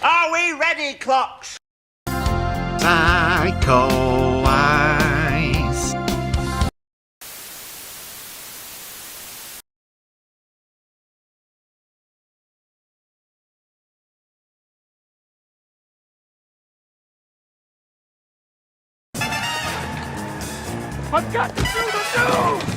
Are we ready, clocks? Psycho eyes. I've got to do the news!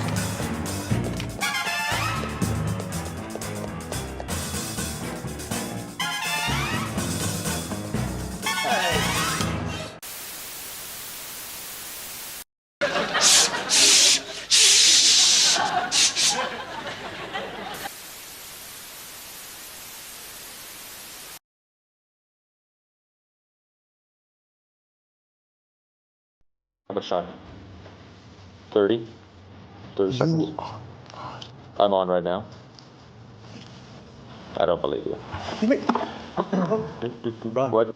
How much time? 30 seconds. I'm on right now. I don't believe you. What?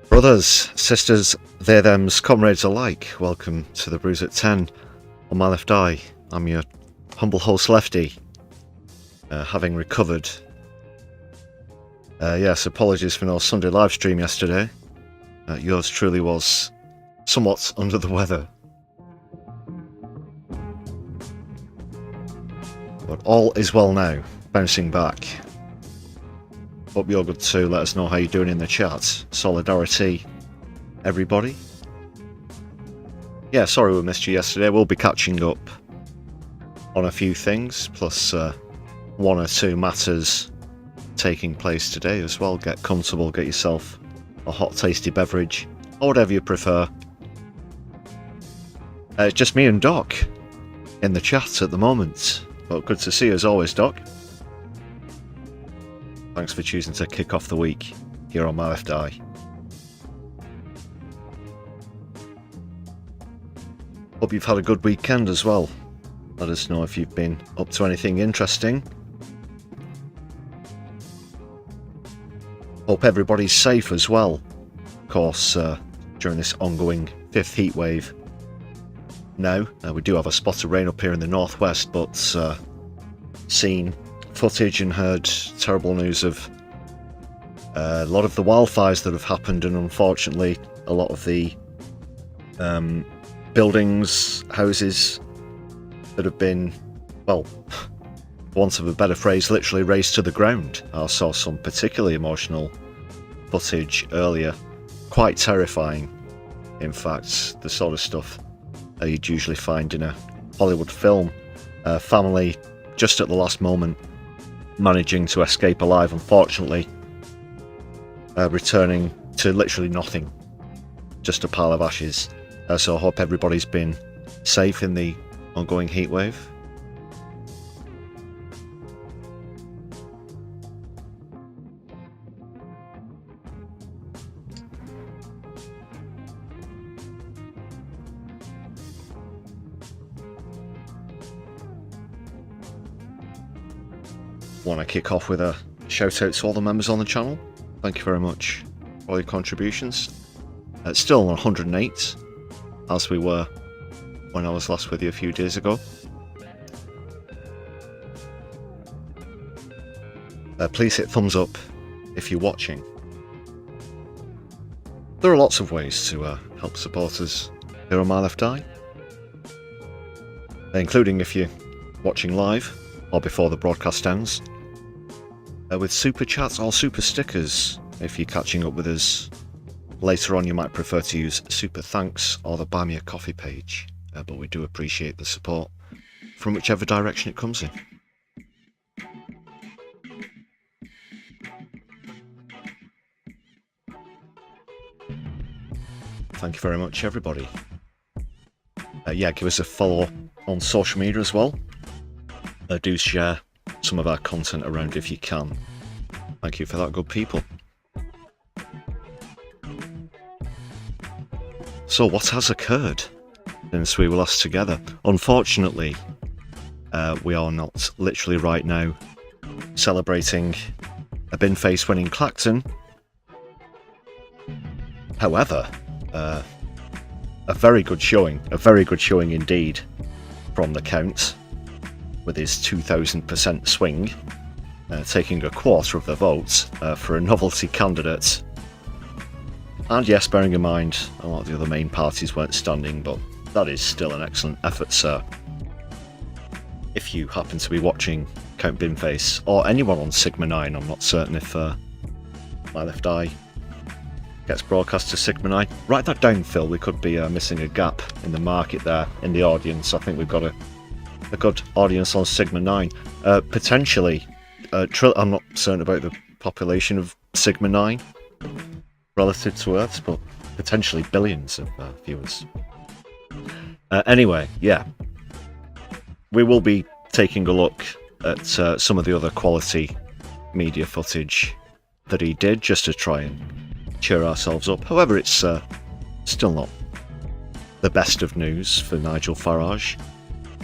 Brothers, sisters, they, thems, comrades alike, welcome to the Brews at 10 on my left eye. I'm your humble host Lefty, having recovered. Yes, apologies for no Sunday live stream yesterday. Yours truly was somewhat under the weather. But all is well now, bouncing back. Hope you're good too. Let us know how you're doing in the chat. Solidari-Tea, everybody. Yeah, sorry we missed you yesterday. We'll be catching up on a few things, plus one or two matters taking place today as well. Get comfortable, get yourself a hot tasty beverage, or whatever you prefer. It's just me and Doc in the chat at the moment. But good to see you as always, Doc. Thanks for choosing to kick off the week here on my left eye. Hope you've had a good weekend as well. Let us know if you've been up to anything interesting. Hope everybody's safe as well. Of course, during this ongoing 5th heat wave. Now, we do have a spot of rain up here in the northwest, but seen footage and heard terrible news of a lot of the wildfires that have happened, and unfortunately a lot of the buildings, houses that have been, well, for want of a better phrase, literally razed to the ground. I saw some particularly emotional footage earlier, quite terrifying, in fact, the sort of stuff you'd usually find in a Hollywood film. Family just at the last moment managing to escape alive, unfortunately, returning to literally nothing, just a pile of ashes. So I hope everybody's been safe in the ongoing heatwave? Want to kick off with a shout out to all the members on the channel. Thank you very much for all your contributions. Still on 108, as we were when I was last with you a few days ago. Please hit thumbs up if you're watching. There are lots of ways to help support us here on My Left Eye, including if you're watching live or before the broadcast ends, with super chats or super stickers. If you're catching up with us later on, you might prefer to use super thanks or the Buy Me a Coffee page, but we do appreciate the support from whichever direction it comes in. Thank you very much, everybody. Yeah, give us a follow on social media as well. Do share some of our content around if you can. Thank you for that, good people. So what has occurred since we were last together? Unfortunately, we are not literally right now celebrating a Binface winning Clacton. However, a very good showing indeed from the Count, with his 2000% swing, taking a quarter of the votes for a novelty candidate. And yes, bearing in mind a lot of the other main parties weren't standing, but that is still an excellent effort, sir. If you happen to be watching Count Binface, or anyone on Sigma 9, I'm not certain if My Left Eye gets broadcast to Sigma 9. Write that down, Phil. We could be missing a gap in the market there, in the audience. I think we've got a good audience on Sigma 9. Potentially, I'm not certain about the population of Sigma 9 relative to Earth's, but potentially billions of viewers. Anyway, yeah. We will be taking a look at some of the other quality media footage that he did, just to try and cheer ourselves up. However, it's still not the best of news for Nigel Farage.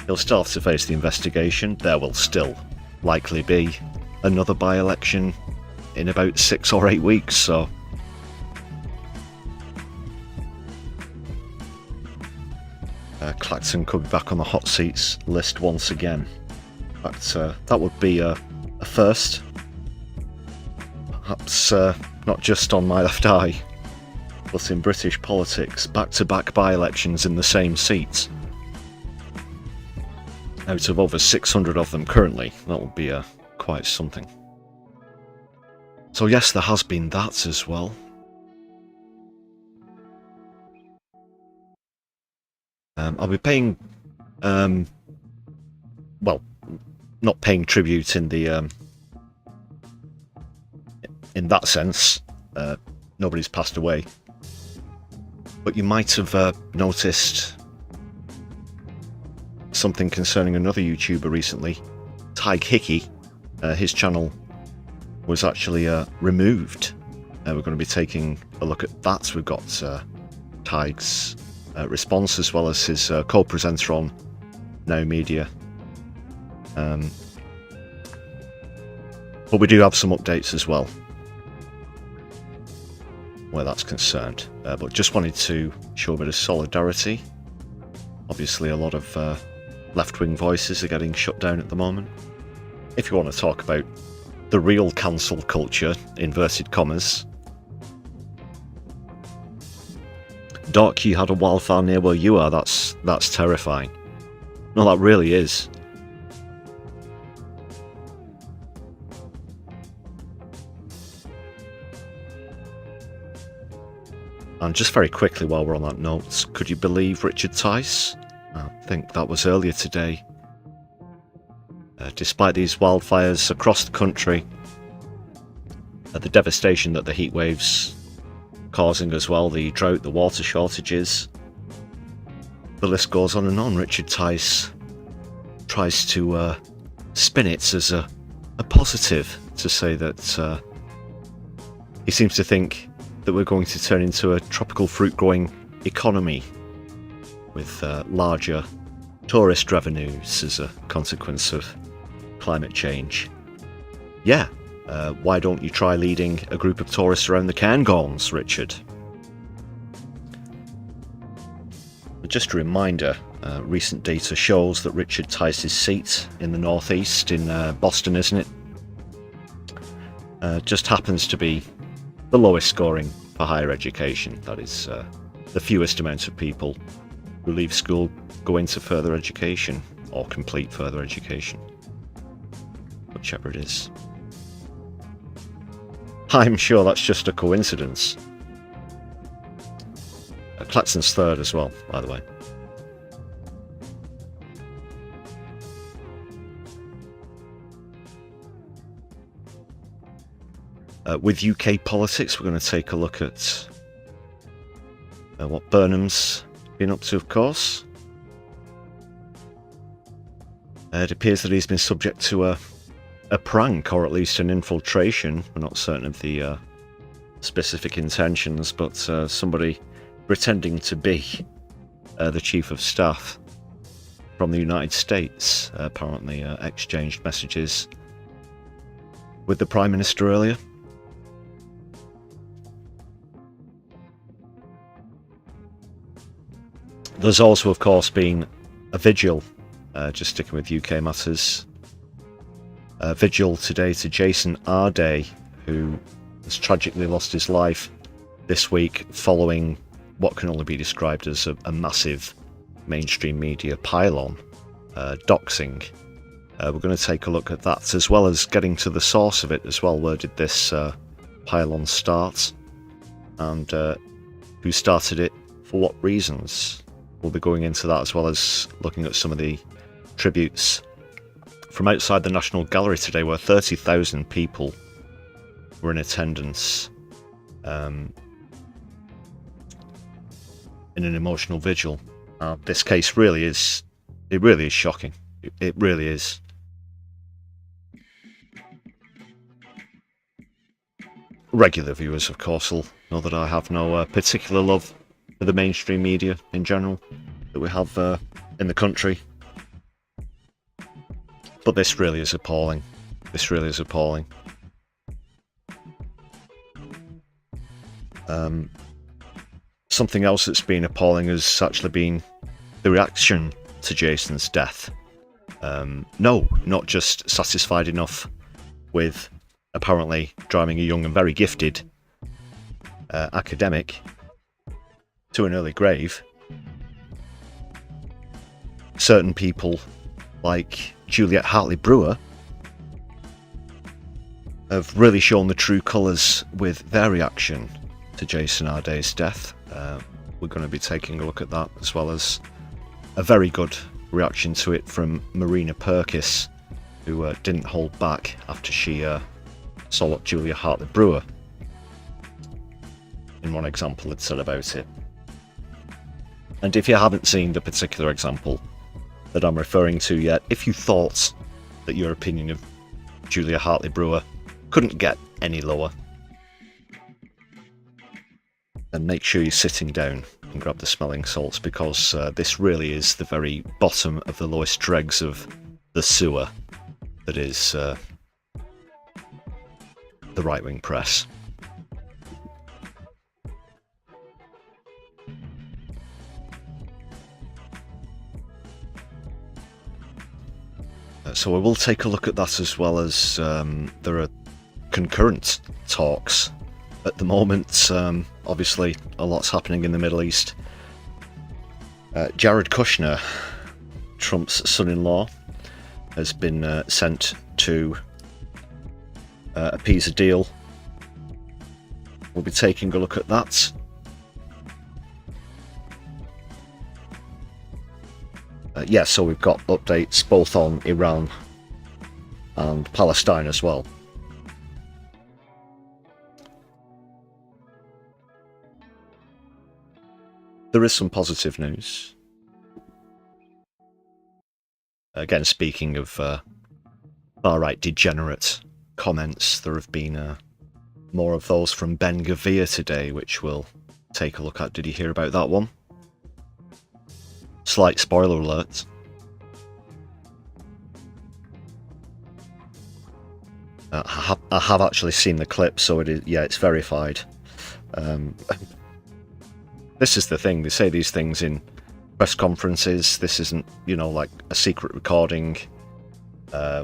He'll still have to face the investigation. There will still likely be another by-election in about 6 or 8 weeks, so Clacton could be back on the hot seats list once again. But that would be a first. Perhaps not just on My Left Eye, but in British politics. Back-to-back by-elections in the same seats. Out of over 600 of them currently, that would be quite something. So yes, there has been that as well. I'll be paying, well, not paying tribute in the in that sense. Nobody's passed away, but you might have noticed something concerning another YouTuber recently, Tadhg Hickey. His channel was actually removed. We're going to be taking a look at that. We've got Tadhg's response, as well as his co-presenter on Noow Media. But we do have some updates as well where that's concerned. But just wanted to show a bit of solidarity. Obviously, a lot of left-wing voices are getting shut down at the moment. If you want to talk about the real cancel culture, inverted commas. Doc, you had a wildfire near where you are. That's terrifying. No, that really is. And just very quickly, while we're on that note, could you believe Richard Tice? I think that was earlier today. Despite these wildfires across the country, the devastation that the heat waves causing as well, the drought, the water shortages, the list goes on and on. Richard Tice tries to spin it as a positive, to say that he seems to think that we're going to turn into a tropical fruit growing economy with larger tourist revenues as a consequence of climate change. Yeah, why don't you try leading a group of tourists around the Cairngorms, Richard? Just a reminder, recent data shows that Richard Tice's seat in the northeast in Boston, isn't it? Just happens to be the lowest scoring for higher education. That is, the fewest amount of people who leave school go into further education or complete further education, whichever it is. I'm sure that's just a coincidence. Clacton's third as well, by the way. With UK politics, we're going to take a look at what Burnham's been up to, of course. It appears that he's been subject to a prank, or at least an infiltration. We're not certain of the specific intentions, but somebody pretending to be the Chief of Staff from the United States apparently exchanged messages with the Prime Minister earlier. There's also, of course, been a vigil, just sticking with UK matters. Vigil today to Jason Arday, who has tragically lost his life this week following what can only be described as a massive mainstream media pile-on, doxing. We're going to take a look at that, as well as getting to the source of it as well. Where did this pile-on start? And who started it, for what reasons? We'll be going into that, as well as looking at some of the tributes from outside the National Gallery today, where 30,000 people were in attendance in an emotional vigil. This case really is shocking. It really is. Regular viewers, of course, will know that I have no particular love for the mainstream media in general that we have in the country. But this really is appalling. This really is appalling. Something else that's been appalling has actually been the reaction to Jason's death. No, not just satisfied enough with apparently driving a young and very gifted academic to an early grave. Certain people, like Juliet Hartley-Brewer, have really shown the true colours with their reaction to Jason Arday's death. We're going to be taking a look at that, as well as a very good reaction to it from Marina Purkis, who didn't hold back after she saw what Julia Hartley-Brewer, in one example, had said about it. And if you haven't seen the particular example that I'm referring to yet, if you thought that your opinion of Julia Hartley-Brewer couldn't get any lower, then make sure you're sitting down and grab the smelling salts, because this really is the very bottom of the lowest dregs of the sewer that is the right-wing press. So we will take a look at that, as well as there are concurrent talks at the moment. Obviously, a lot's happening in the Middle East. Jared Kushner, Trump's son-in-law, has been sent to appease a deal. We'll be taking a look at that. Yeah, so we've got updates both on Iran and Palestine as well. There is some positive news. Again, speaking of far-right degenerate comments, there have been more of those from Ben Gavir today, which we'll take a look at. Did you hear about that one? Slight spoiler alert. I have actually seen the clip, so it is, yeah, it's verified. This is the thing, they say these things in press conferences. This isn't, you know, like a secret recording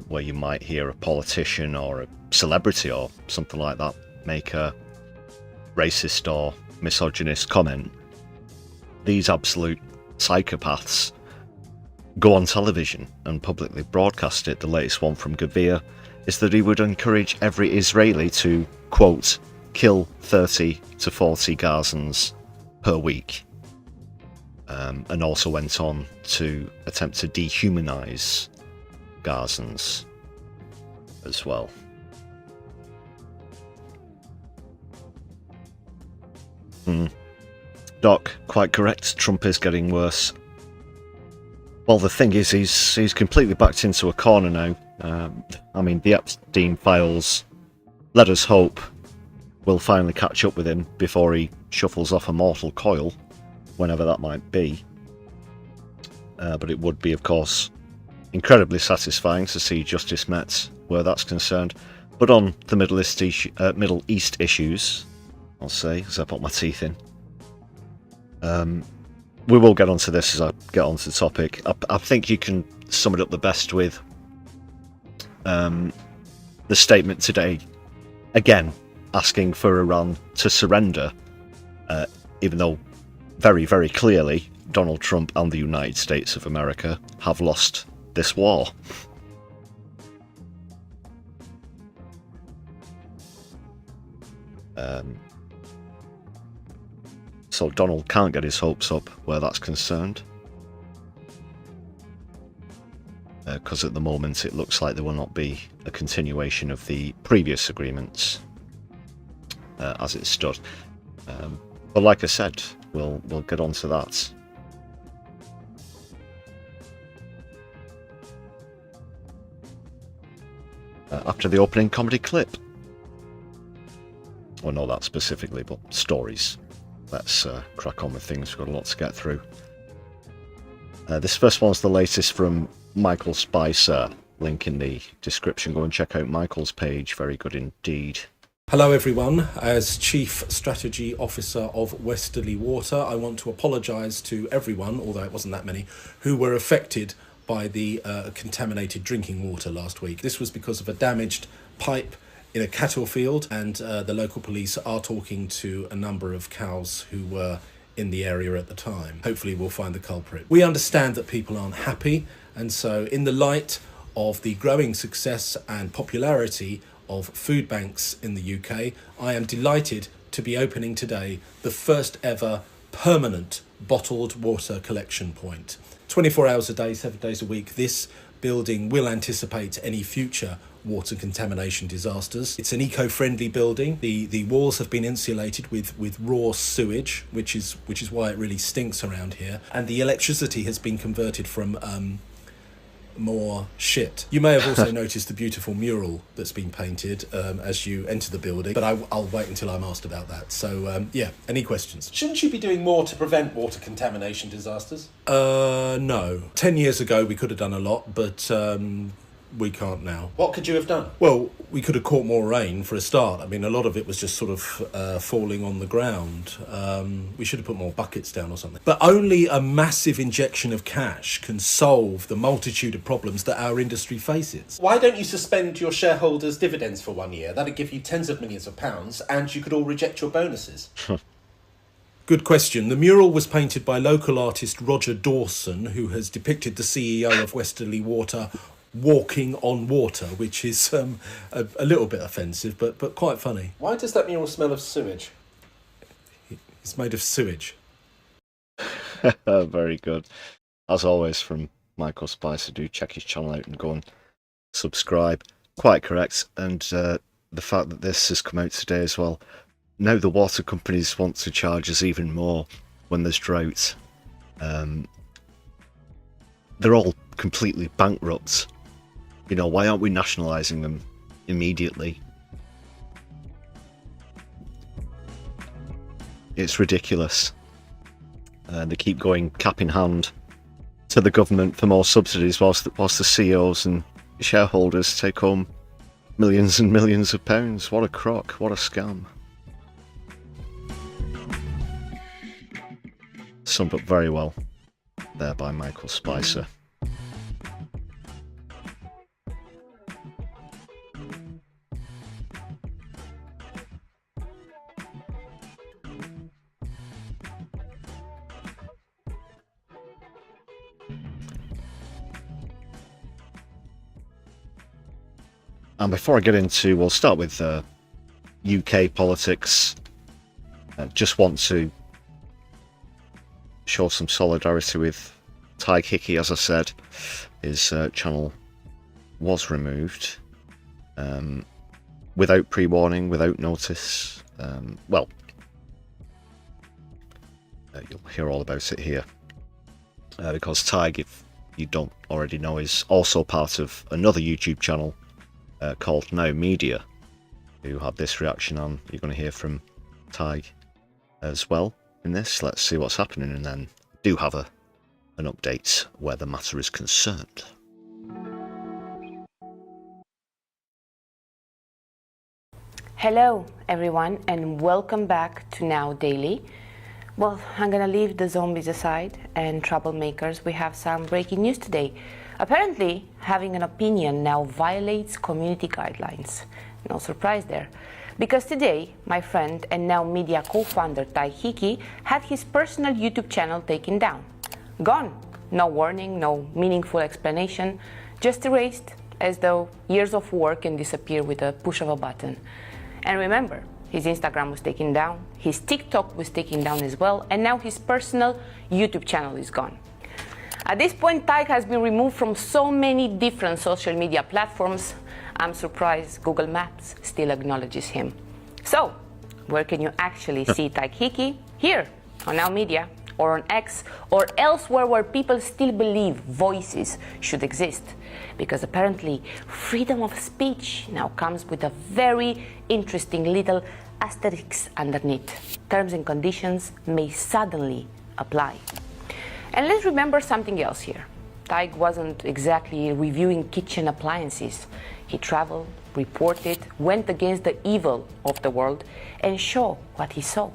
where you might hear a politician or a celebrity or something like that make a racist or misogynist comment. These absolute psychopaths go on television and publicly broadcast it. The latest one from Gavir is that he would encourage every Israeli to, quote, kill 30 to 40 Gazans per week. And also went on to attempt to dehumanize Gazans as well. Doc, quite correct. Trump is getting worse. Well, the thing is, he's completely backed into a corner now. I mean, the Epstein files, let us hope, will finally catch up with him before he shuffles off a mortal coil, whenever that might be. But it would be, of course, incredibly satisfying to see justice met where that's concerned. But on the Middle East issues, I'll say, as I put my teeth in, we will get onto this as I get onto the topic. I think you can sum it up the best with the statement today, again, asking for Iran to surrender, even though very, very clearly Donald Trump and the United States of America have lost this war. So Donald can't get his hopes up where that's concerned. Because at the moment it looks like there will not be a continuation of the previous agreements as it stood. But like I said, we'll get on to that. After the opening comedy clip. Well, not that specifically, but stories. Let's crack on with things. We've got a lot to get through. This first one's the latest from Michael Spicer. Link in the description. Go and check out Michael's page. Very good indeed. Hello everyone. As Chief Strategy Officer of Westerly Water, I want to apologise to everyone, although it wasn't that many, who were affected by the contaminated drinking water last week. This was because of a damaged pipe in a cattle field, and the local police are talking to a number of cows who were in the area at the time. Hopefully we'll find the culprit. We understand that people aren't happy, and so in the light of the growing success and popularity of food banks in the UK, I am delighted to be opening today the first ever permanent bottled water collection point. 24 hours a day, 7 days a week, this building will anticipate any future water contamination disasters. It's an eco-friendly building. The walls have been insulated with raw sewage, which is why it really stinks around here. And the electricity has been converted from more shit. You may have also noticed the beautiful mural that's been painted as you enter the building, but I'll wait until I'm asked about that. So yeah, any questions? Shouldn't you be doing more to prevent water contamination disasters? No. 10 years ago we could have done a lot, but we can't now. What could you have done? Well, we could have caught more rain for a start. I mean, a lot of it was just sort of falling on the ground. We should have put more buckets down or something. But only a massive injection of cash can solve the multitude of problems that our industry faces. Why don't you suspend your shareholders' dividends for 1 year? That'd give you tens of millions of pounds, and you could all reject your bonuses. Good question. The mural was painted by local artist Roger Dawson, who has depicted the CEO of Westerly Water walking on water, which is a little bit offensive, but quite funny. Why does that mural smell of sewage? It's made of sewage. Very good. As always from Michael Spicer, do check his channel out and go and subscribe. Quite correct. And the fact that this has come out today as well. Now the water companies want to charge us even more when there's drought. they're all completely bankrupt. You know, why aren't we nationalising them immediately? It's ridiculous. They keep going cap in hand to the government for more subsidies whilst the CEOs and shareholders take home millions and millions of pounds. What a crock, what a scam. Summed up very well there by Michael Spicer. And before I get into, we'll start with UK politics. I just want to show some solidarity with Tadhg Hickey. As I said, his channel was removed without pre-warning, without notice. Well, you'll hear all about it here. Because Tadhg, if you don't already know, is also part of another YouTube channel called Noow Media, who had this reaction on. You're going to hear from Tadhg as well in this. Let's see what's happening, and then do have an update where the matter is concerned. Hello everyone, and welcome back to Now Daily. Well, I'm gonna leave the zombies aside and troublemakers. We have some breaking news today. Apparently, having an opinion now violates community guidelines. No surprise there. Because today, my friend and Now Media co-founder Tadhg Hickey had his personal YouTube channel taken down. Gone. No warning, no meaningful explanation, just erased, as though years of work can disappear with a push of a button. And remember, his Instagram was taken down, his TikTok was taken down as well, and now his personal YouTube channel is gone. At this point, Tadhg has been removed from so many different social media platforms. I'm surprised Google Maps still acknowledges him. So, where can you actually see Tadhg Hickey? Here, on Now Media, or on X, or elsewhere where people still believe voices should exist. Because apparently, freedom of speech now comes with a very interesting little asterisk underneath. Terms and conditions may suddenly apply. And let's remember something else here. Tadhg wasn't exactly reviewing kitchen appliances. He traveled, reported, went against the evil of the world, and showed what he saw.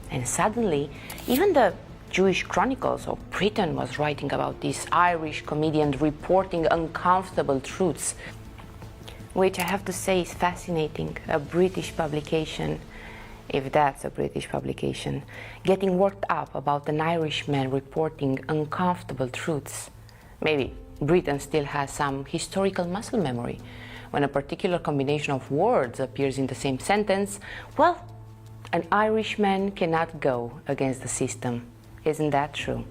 And suddenly, even the Jewish Chronicles of Britain was writing about this Irish comedian reporting uncomfortable truths, which I have to say is fascinating. A British publication, if that's a British publication, getting worked up about an Irishman reporting uncomfortable truths. Maybe Britain still has some historical muscle memory. When a particular combination of words appears in the same sentence, well, an Irishman cannot go against the system. Isn't that true?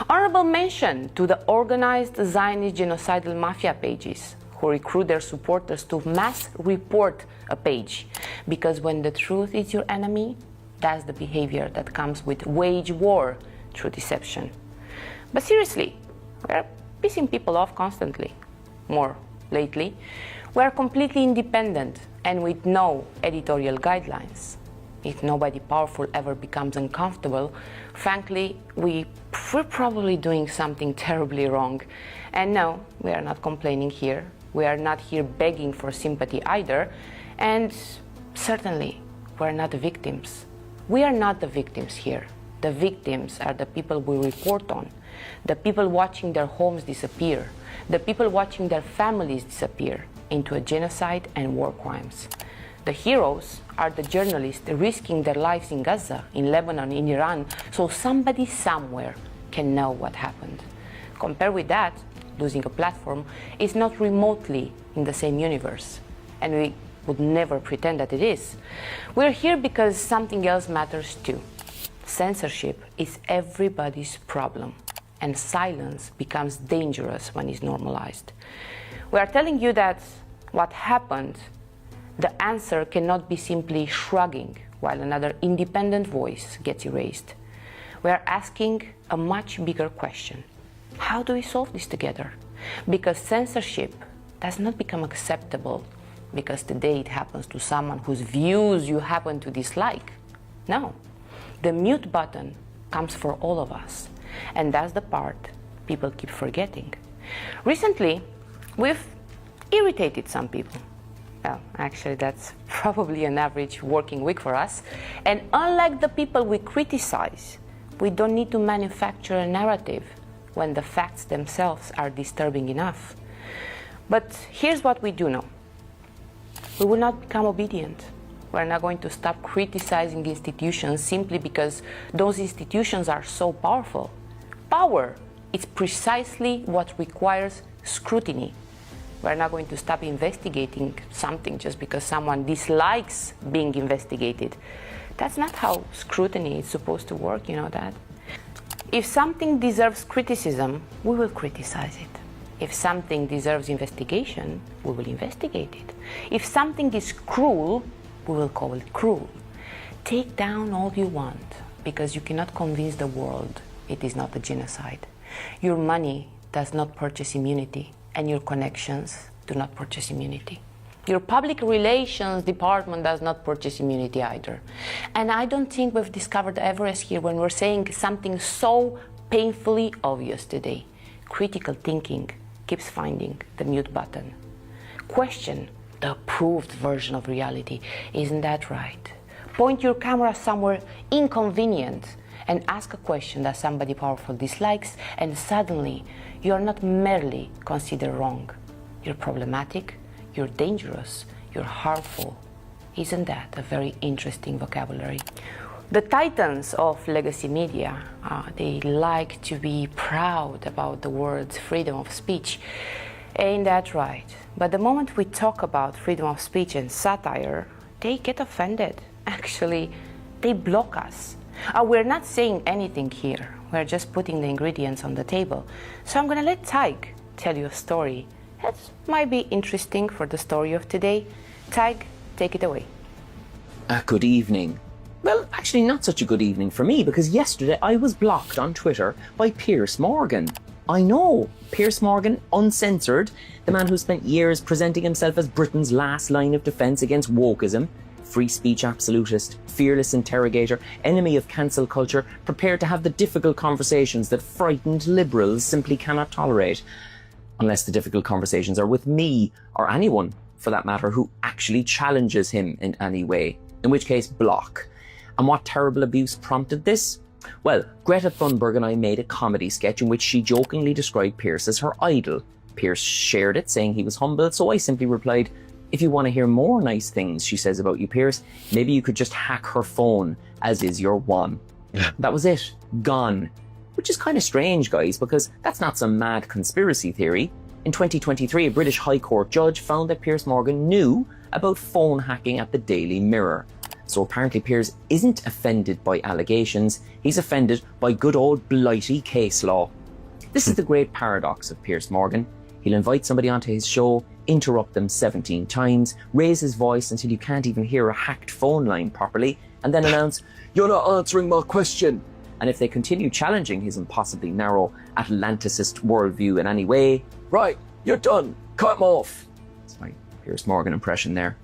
Honorable mention to the organized Zionist genocidal mafia pages who recruit their supporters to mass report a page. Because when the truth is your enemy, that's the behavior that comes with wage war through deception. But seriously, we're pissing people off constantly. More lately, we're completely independent and with no editorial guidelines. If nobody powerful ever becomes uncomfortable, frankly, we're probably doing something terribly wrong. And no, we are not complaining here. We are not here begging for sympathy either. And certainly, we're not the victims. We are not the victims here. The victims are the people we report on, the people watching their homes disappear, the people watching their families disappear into a genocide and war crimes. The heroes are the journalists risking their lives in Gaza, in Lebanon, in Iran, so somebody somewhere can know what happened. Compared with that, losing a platform is not remotely in the same universe, and we would never pretend that it is. We're here because something else matters too. Censorship is everybody's problem, and silence becomes dangerous when it's normalized. We are telling you that what happened, the answer cannot be simply shrugging while another independent voice gets erased. We are asking a much bigger question. How do we solve this together? Because censorship does not become acceptable because today it happens to someone whose views you happen to dislike. No, the mute button comes for all of us, and that's the part people keep forgetting. Recently, we've irritated some people. Well, actually, that's probably an average working week for us. And unlike the people we criticize, we don't need to manufacture a narrative when the facts themselves are disturbing enough. But here's what we do know. We will not become obedient. We're not going to stop criticizing institutions simply because those institutions are so powerful. Power is precisely what requires scrutiny. We're not going to stop investigating something just because someone dislikes being investigated. That's not how scrutiny is supposed to work, you know that? If something deserves criticism, we will criticize it. If something deserves investigation, we will investigate it. If something is cruel, we will call it cruel. Take down all you want, because you cannot convince the world it is not a genocide. Your money does not purchase immunity, and your connections do not purchase immunity. Your public relations department does not purchase immunity either. And I don't think we've discovered Everest here when we're saying something so painfully obvious today. Critical thinking keeps finding the mute button. Question the approved version of reality. Isn't that right? Point your camera somewhere inconvenient and ask a question that somebody powerful dislikes, and suddenly you're not merely considered wrong. You're problematic, you're dangerous, you're harmful. Isn't that a very interesting vocabulary? The titans of legacy media, they like to be proud about the words freedom of speech. Ain't that right? But the moment we talk about freedom of speech and satire, they get offended. Actually, they block us. We're not saying anything here. We're just putting the ingredients on the table. So I'm gonna let Tadhg tell you a story that might be interesting for the story of today. Tadhg, take it away. Good evening. Well, actually not such a good evening for me, because yesterday I was blocked on Twitter by Piers Morgan. I know, Piers Morgan, uncensored, the man who spent years presenting himself as Britain's last line of defence against wokeism, free speech absolutist, fearless interrogator, enemy of cancel culture, prepared to have the difficult conversations that frightened liberals simply cannot tolerate. Unless the difficult conversations are with me, or anyone, for that matter, who actually challenges him in any way, in which case block. And what terrible abuse prompted this? Well, Greta Thunberg and I made a comedy sketch in which she jokingly described Piers as her idol. Piers shared it, saying he was humble, so I simply replied, "If you want to hear more nice things she says about you, Piers, maybe you could just hack her phone, as is your one." That was it. Gone. Which is kind of strange, guys, because that's not some mad conspiracy theory. In 2023, a British High Court judge found that Piers Morgan knew about phone hacking at the Daily Mirror. So apparently Piers isn't offended by allegations, he's offended by good old blighty case law. This is the great paradox of Piers Morgan. He'll invite somebody onto his show, interrupt them 17 times, raise his voice until you can't even hear a hacked phone line properly, and then announce, "You're not answering my question." And if they continue challenging his impossibly narrow Atlanticist worldview in any way, "Right, you're done, cut him off." It's my Piers Morgan impression there.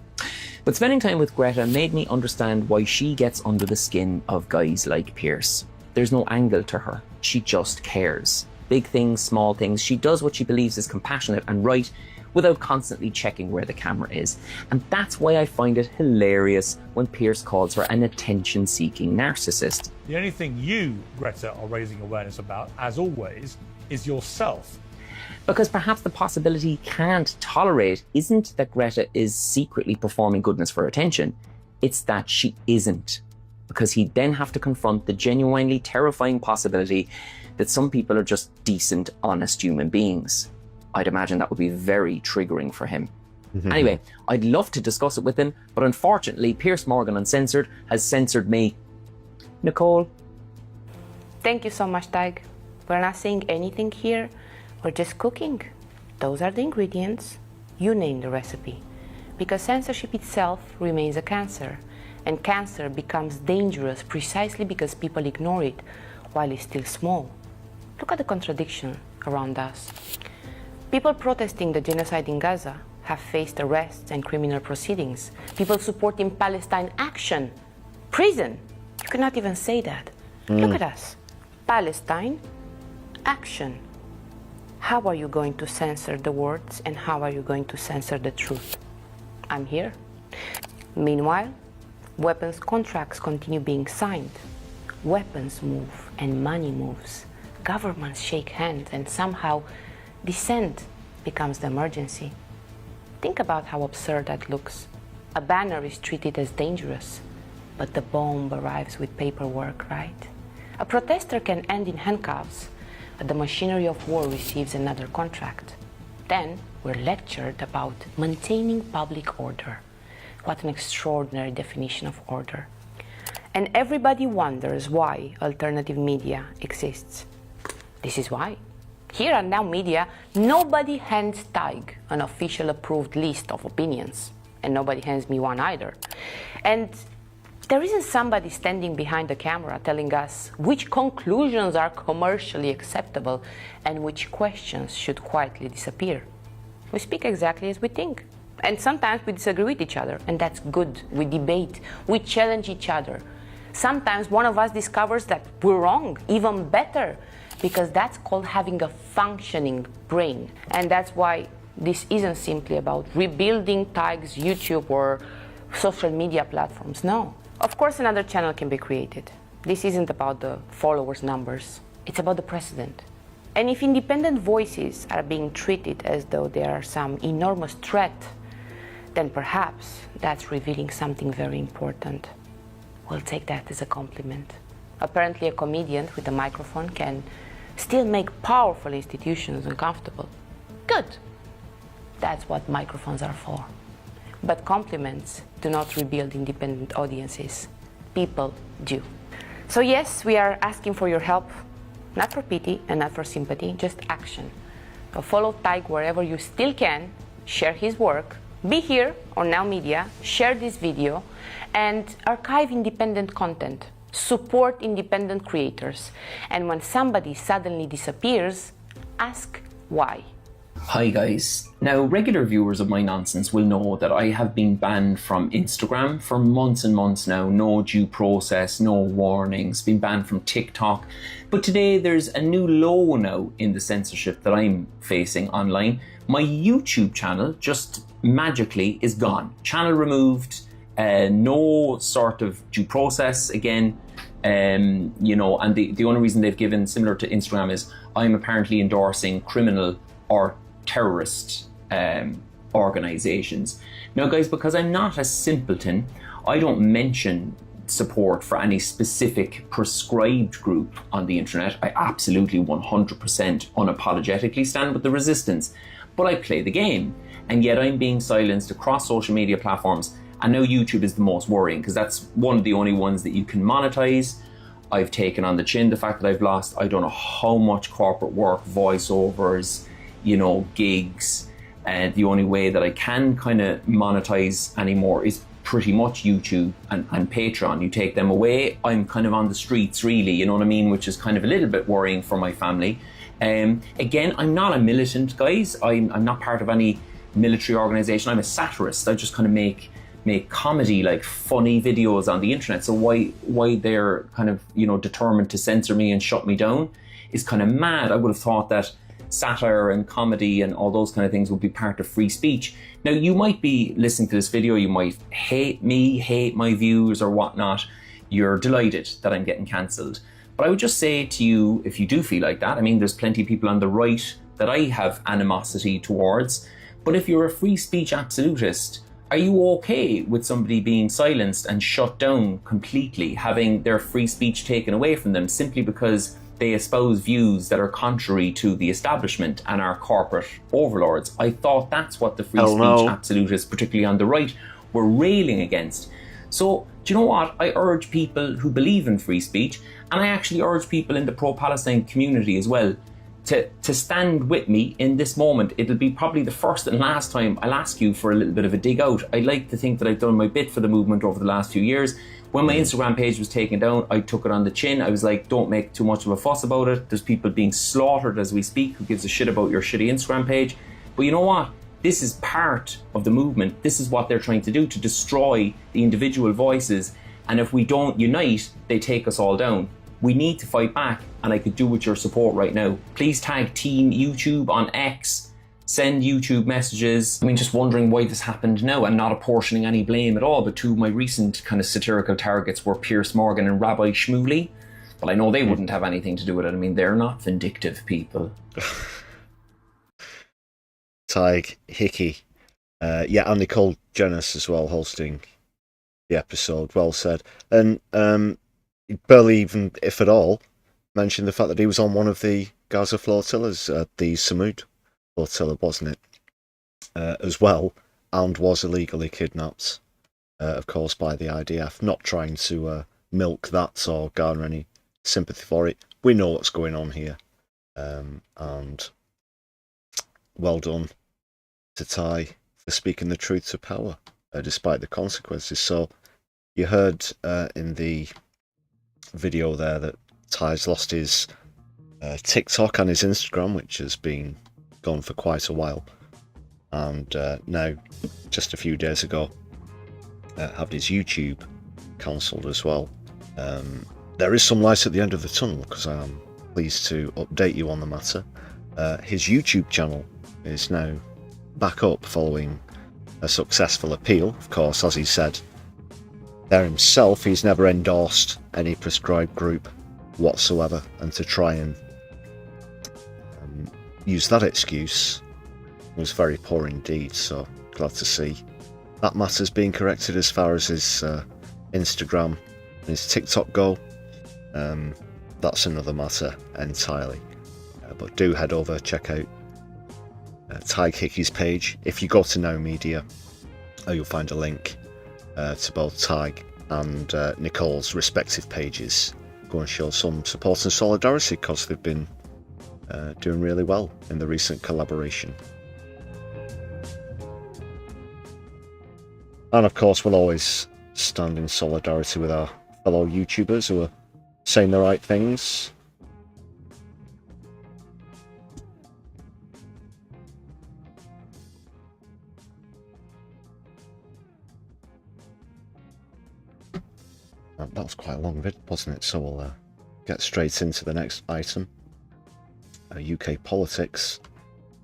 But spending time with Greta made me understand why she gets under the skin of guys like Piers. There's no angle to her. She just cares. Big things, small things. She does what she believes is compassionate and right without constantly checking where the camera is. And that's why I find it hilarious when Piers calls her an attention-seeking narcissist. The only thing you, Greta, are raising awareness about, as always, is yourself. Because perhaps the possibility he can't tolerate isn't that Greta is secretly performing goodness for attention, it's that she isn't. Because he'd then have to confront the genuinely terrifying possibility that some people are just decent, honest human beings. I'd imagine that would be very triggering for him. Anyway, I'd love to discuss it with him, but unfortunately, Piers Morgan Uncensored has censored me. Nicole? Thank you so much, Tadhg. We're not saying anything here. We're just cooking. Those are the ingredients. You name the recipe. Because censorship itself remains a cancer, and cancer becomes dangerous precisely because people ignore it while it's still small. Look at the contradiction around us. People protesting the genocide in Gaza have faced arrests and criminal proceedings. People supporting Palestine action, prison. You cannot even say that. Look at us. Palestine action. How are you going to censor the words and how are you going to censor the truth? I'm here. Meanwhile, weapons contracts continue being signed. Weapons move and money moves. Governments shake hands and somehow dissent becomes the emergency. Think about how absurd that looks. A banner is treated as dangerous, but the bomb arrives with paperwork, right? A protester can end in handcuffs, but the machinery of war receives another contract. Then we're lectured about maintaining public order. What an extraordinary definition of order. And everybody wonders why alternative media exists. This is why. Here at Now Media, nobody hands Tadhg an official approved list of opinions, and nobody hands me one either. And there isn't somebody standing behind the camera telling us which conclusions are commercially acceptable and which questions should quietly disappear. We speak exactly as we think. And sometimes we disagree with each other, and that's good. We debate, we challenge each other. Sometimes one of us discovers that we're wrong, even better, because that's called having a functioning brain. And that's why this isn't simply about rebuilding Tadhg's YouTube or social media platforms. No. Of course, another channel can be created. This isn't about the followers' numbers. It's about the precedent. And if independent voices are being treated as though they are some enormous threat, then perhaps that's revealing something very important. We'll take that as a compliment. Apparently, a comedian with a microphone can still make powerful institutions uncomfortable. Good. That's what microphones are for. But compliments do not rebuild independent audiences. People do. So yes, we are asking for your help, not for pity and not for sympathy, just action. So follow Tadhg wherever you still can, share his work, be here on Now Media, share this video, and archive independent content. Support independent creators. And when somebody suddenly disappears, ask why. Hi guys. Now, regular viewers of my nonsense will know that I have been banned from Instagram for months and months now. No due process, no warnings, been banned from TikTok. But today there's a new low now in the censorship that I'm facing online. My YouTube channel just magically is gone. Channel removed, no sort of due process again. You know, and the only reason they've given, similar to Instagram, is I'm apparently endorsing criminal or terrorist organizations. Now guys, because I'm not a simpleton, I don't mention support for any specific prescribed group on the internet. I absolutely 100% unapologetically stand with the resistance, but I play the game, and yet I'm being silenced across social media platforms. And now YouTube is the most worrying, because that's one of the only ones that you can monetize. I've taken on the chin the fact that I've lost I don't know how much corporate work, voiceovers, you know, gigs, and the only way that I can kind of monetize anymore is pretty much YouTube and Patreon. You take them away, I'm kind of on the streets really, you know what I mean, which is kind of a little bit worrying for my family. Again, I'm not a militant, guys. I'm not part of any military organization. I'm a satirist. I just kind of make comedy, like funny videos on the internet. So why they're kind of, you know, determined to censor me and shut me down is kind of mad. I would have thought that satire and comedy and all those kind of things would be part of free speech. Now, you might be listening to this video, you might hate me, hate my views or whatnot. You're delighted that I'm getting cancelled. But I would just say to you, if you do feel like that, I mean, there's plenty of people on the right that I have animosity towards. But if you're a free speech absolutist, are you okay with somebody being silenced and shut down completely, having their free speech taken away from them simply because they espouse views that are contrary to the establishment and our corporate overlords? I thought that's what the free speech absolutists, particularly on the right, were railing against. So, do you know what? I urge people who believe in free speech, and I actually urge people in the pro-Palestine community as well, to stand with me in this moment. It'll be probably the first and last time I'll ask you for a little bit of a dig out. I'd like to think that I've done my bit for the movement over the last few years. When my Instagram page was taken down, I took it on the chin. I was like, don't make too much of a fuss about it. There's people being slaughtered as we speak. Who gives a shit about your shitty Instagram page? But you know what? This is part of the movement. This is what they're trying to do, to destroy the individual voices. And if we don't unite, they take us all down. We need to fight back, and I could do with your support right now. Please tag Team YouTube on X. Send YouTube messages. I mean, just wondering why this happened now. I'm not apportioning any blame at all, but two of my recent kind of satirical targets were Piers Morgan and Rabbi Shmuley. But I know they wouldn't have anything to do with it. I mean, they're not vindictive people. Tadhg, Hickey, and Nicole Jonas as well, hosting the episode. Well said. And barely even, if at all, mentioned the fact that he was on one of the Gaza flotillas, the Samud flotilla, wasn't it? As well, and was illegally kidnapped, of course, by the IDF. Not trying to milk that or garner any sympathy for it. We know what's going on here. And well done to Ty for speaking the truth to power, despite the consequences. So you heard in the video there that Ty's lost his TikTok and his Instagram, which has been gone for quite a while, and now, just a few days ago, had his YouTube cancelled as well. There is some light at the end of the tunnel, because I am pleased to update you on the matter. His YouTube channel is now back up following a successful appeal. Of course, as he said there himself, he's never endorsed any prescribed group whatsoever, and to try and use that excuse was very poor indeed. So glad to see that matter's being corrected as far as his Instagram and his TikTok go. That's another matter entirely. But do head over, check out Tadhg Hickey's page. If you go to Noow Media, you'll find a link to both Tadhg and Nicole's respective pages. Go and show some support and solidarity, because they've been doing really well in the recent collaboration. And of course, we'll always stand in solidarity with our fellow YouTubers who are saying the right things. That was quite a long vid, wasn't it? So we'll get straight into the next item. UK politics.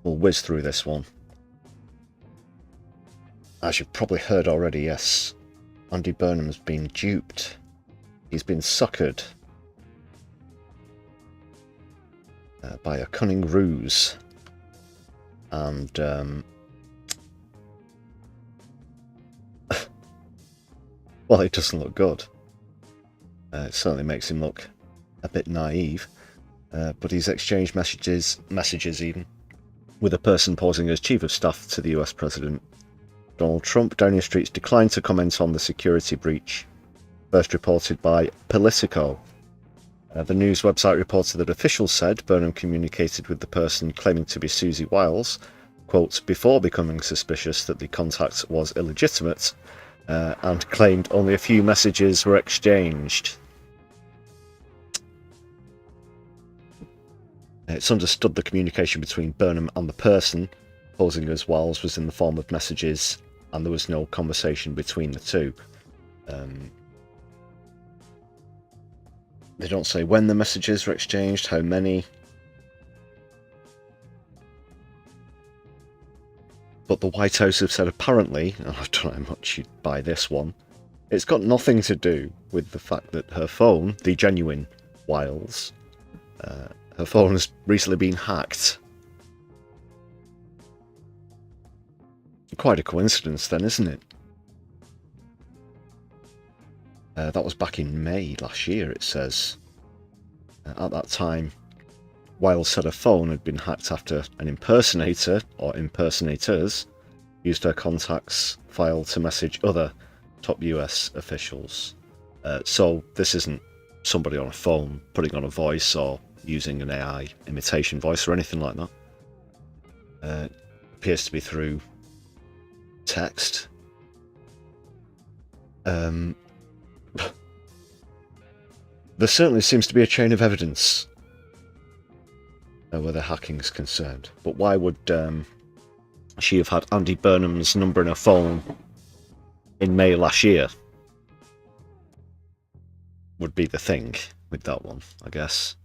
We'll whiz through this one. As you've probably heard already, yes, Andy Burnham's been duped. He's been suckered by a cunning ruse. And well, it doesn't look good. It certainly makes him look a bit naive. But he's exchanged messages even, with a person posing as Chief of Staff to the US President Donald Trump. Downing Street's declined to comment on the security breach, first reported by Politico. The news website reported that officials said Burnham communicated with the person claiming to be Susie Wiles, quote, before becoming suspicious that the contact was illegitimate, and claimed only a few messages were exchanged. It's understood the communication between Burnham and the person posing as Wiles was in the form of messages, and there was no conversation between the two. They don't say when the messages were exchanged, how many. But the White House have said apparently, and I don't know how much you'd buy this one, it's got nothing to do with the fact that her phone, the genuine Wiles, her phone has recently been hacked. Quite a coincidence then, isn't it? That was back in May last year, it says. At that time, Wiles said her phone had been hacked after an impersonator, or impersonators, used her contacts file to message other top US officials. So this isn't somebody on a phone putting on a voice or using an AI imitation voice or anything like that. Appears to be through text. there certainly seems to be a chain of evidence where the hacking is concerned. But why would she have had Andy Burnham's number in her phone in May last year? Would be the thing with that one, I guess.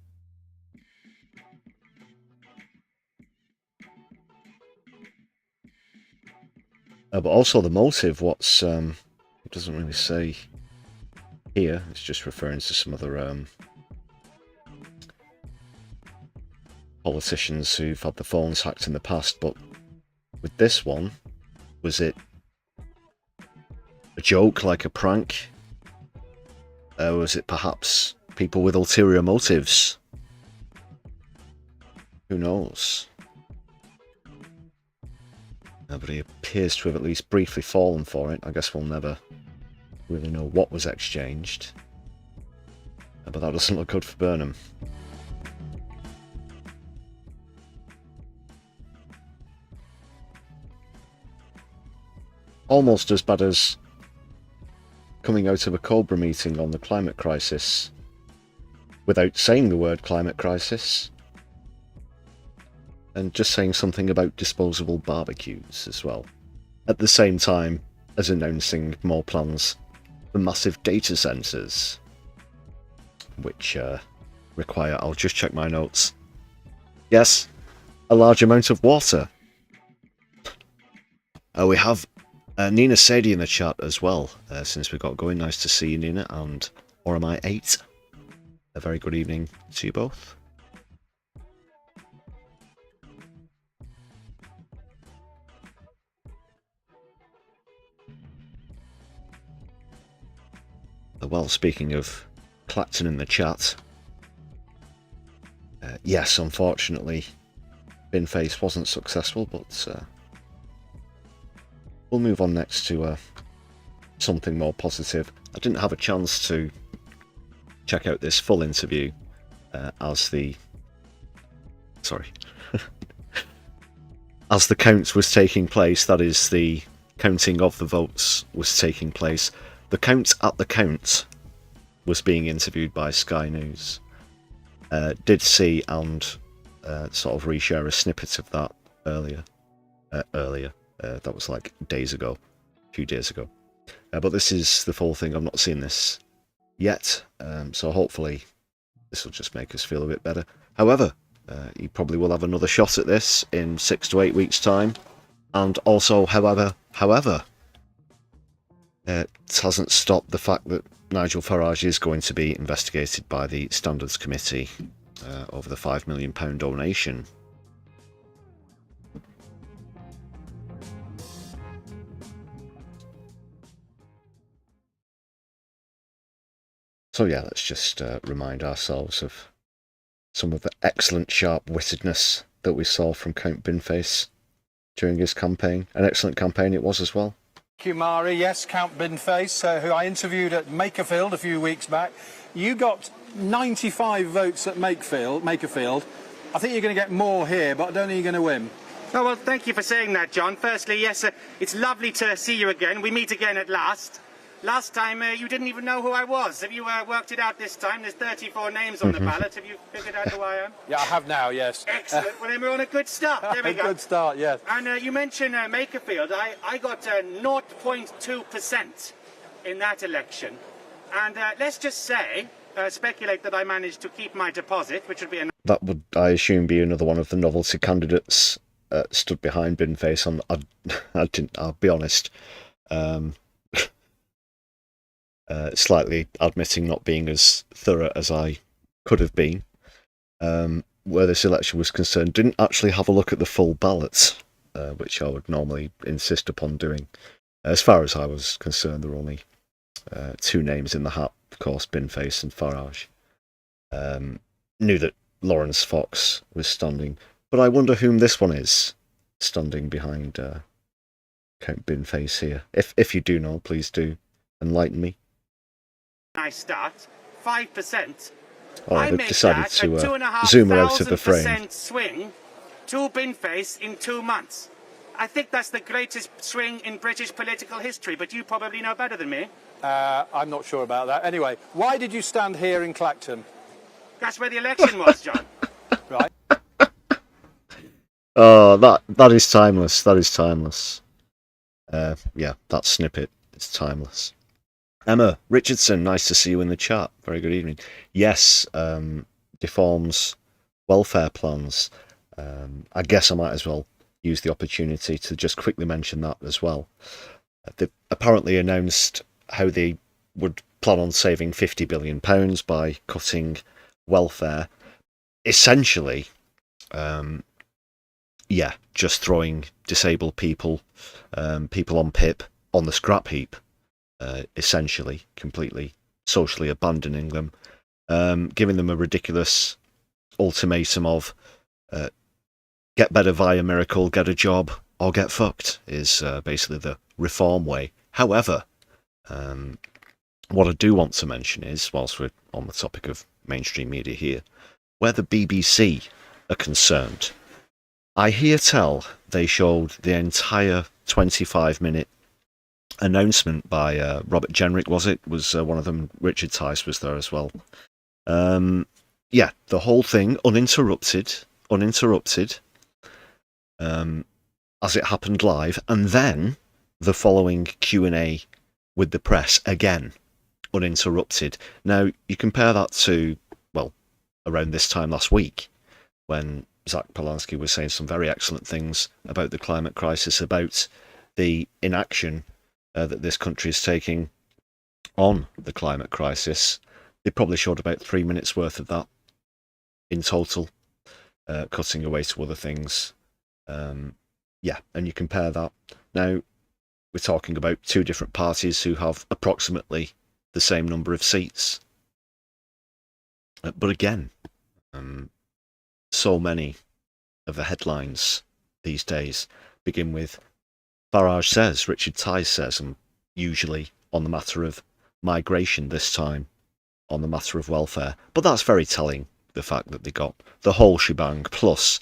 But also the motive, what's it doesn't really say here. It's just referring to some other politicians who've had the phones hacked in the past. But with this one, was it a joke, like a prank? Was it perhaps people with ulterior motives? Who knows? But he appears to have at least briefly fallen for it. I guess we'll never really know what was exchanged. But that doesn't look good for Burnham. Almost as bad as coming out of a Cobra meeting on the climate crisis without saying the word climate crisis, and just saying something about disposable barbecues as well, at the same time as announcing more plans for massive data centres, which require, I'll just check my notes, yes, a large amount of water. We have Nina Sadie in the chat as well, since we got going. Nice to see you, Nina, and Orami 8. A very good evening to you both. Well, speaking of Clacton in the chat, yes, unfortunately, Binface wasn't successful, but we'll move on next to something more positive. I didn't have a chance to check out this full interview as the as the count was taking place. That is, the counting of the votes was taking place. The count at the count was being interviewed by Sky News. Did see and sort of reshare a snippet of that earlier. That was like days ago, a few days ago. But this is the full thing. I've not seen this yet, so hopefully this will just make us feel a bit better. However, he probably will have another shot at this in 6 to 8 weeks' time. And also, however, it hasn't stopped the fact that Nigel Farage is going to be investigated by the Standards Committee over the £5 million donation. So yeah, let's just remind ourselves of some of the excellent sharp-wittedness that we saw from Count Binface during his campaign. An excellent campaign it was as well. Thank you, Mari. Yes, Count Binface, who I interviewed at Makerfield a few weeks back. You got 95 votes at Makerfield. I think you're going to get more here, but I don't think you're going to win. Oh, well, thank you for saying that, John. Firstly, yes, it's lovely to see you again. We meet again at last. Last time, you didn't even know who I was. Have you worked it out this time? There's 34 names on the ballot. Have you figured out who I am? Yeah, I have now, yes. Excellent. Well, then we're on a good start. There we go. Good start, yes. And you mentioned Makerfield. I got 0.2% in that election. And let's just say, speculate that I managed to keep my deposit, which would be a... That would, I assume, be another one of the novelty candidates stood behind Binface. I'll be honest. Slightly admitting not being as thorough as I could have been, where this election was concerned. Didn't actually have a look at the full ballot, which I would normally insist upon doing. As far as I was concerned, there were only 2 names in the hat, of course, Binface and Farage. Knew that Lawrence Fox was standing, but I wonder whom this one is standing behind Count Binface here. If you do know, please do enlighten me. Nice start. 5%. Oh, I they've made decided that to a 2,500% zoom her out of the frame. swing to Binface in 2 months. I think that's the greatest swing in British political history, but you probably know better than me. I'm not sure about that. Anyway, why did you stand here in Clacton? That's where the election was, John. Right. Oh, that is timeless. That is timeless. Yeah, that snippet is timeless. Emma Richardson, nice to see you in the chat. Very good evening. Yes, Deform's welfare plans. I guess I might as well use the opportunity to just quickly mention that as well. They apparently announced how they would plan on saving £50 billion by cutting welfare. Essentially, yeah, just throwing disabled people, people on PIP, on the scrap heap, essentially, completely socially abandoning them, giving them a ridiculous ultimatum of get better via miracle, get a job, or get fucked, is basically the reform way. However, what I do want to mention is, whilst we're on the topic of mainstream media here, where the BBC are concerned, I hear tell they showed the entire 25-minute announcement by Robert Jenrick, was it? Was one of them, Richard Tice was there as well. Yeah, the whole thing, uninterrupted, as it happened live, and then the following Q&A with the press, again, uninterrupted. Now, you compare that to, well, around this time last week, when Zach Polanski was saying some very excellent things about the climate crisis, about the inaction that this country is taking on the climate crisis. They probably showed about 3 minutes worth of that in total, cutting away to other things. Yeah, and you compare that. Now, we're talking about two different parties who have approximately the same number of seats. But again, so many of the headlines these days begin with Farage says, Richard Tice says, and usually on the matter of migration, this time on the matter of welfare. But that's very telling, the fact that they got the whole shebang plus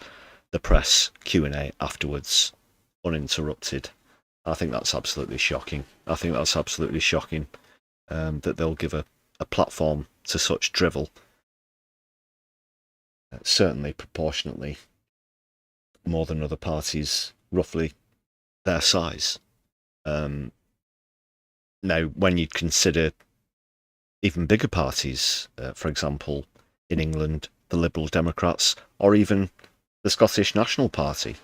the press Q&A afterwards uninterrupted. I think that's absolutely shocking. That they'll give a platform to such drivel. Certainly proportionately more than other parties roughly their size. Now, when you consider even bigger parties, for example, in England, the Liberal Democrats, or even the Scottish National Party,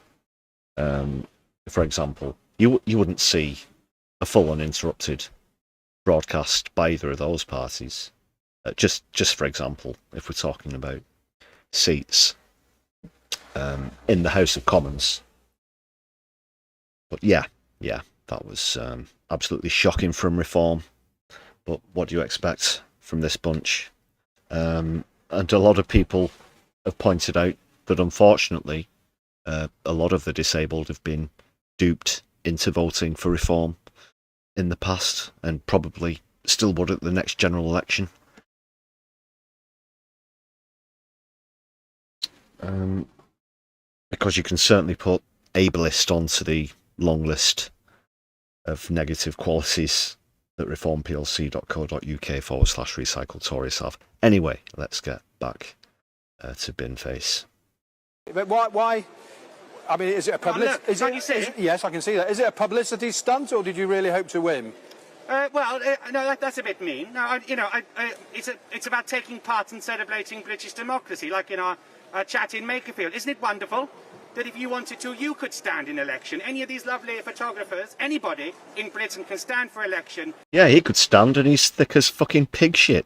for example, you wouldn't see a full uninterrupted broadcast by either of those parties. Just for example, if we're talking about seats in the House of Commons. But yeah, that was absolutely shocking from Reform. But what do you expect from this bunch? And a lot of people have pointed out that unfortunately, a lot of the disabled have been duped into voting for Reform in the past, and probably still would at the next general election. Because you can certainly put ableist onto the long list of negative qualities that reformplc.co.uk/recycle Tories have. Anyway, let's get back to Binface. But why? I mean, is it a publicity? Yes, I can see that. Is it a publicity stunt, or did you really hope to win? Well, no, that's a bit mean. No, it's about taking part and celebrating British democracy, like in our chat in Makerfield. Isn't it wonderful that if you wanted to, you could stand in election? Any of these lovely photographers, anybody in Britain can stand for election. Yeah, he could stand, and he's thick as fucking pig shit.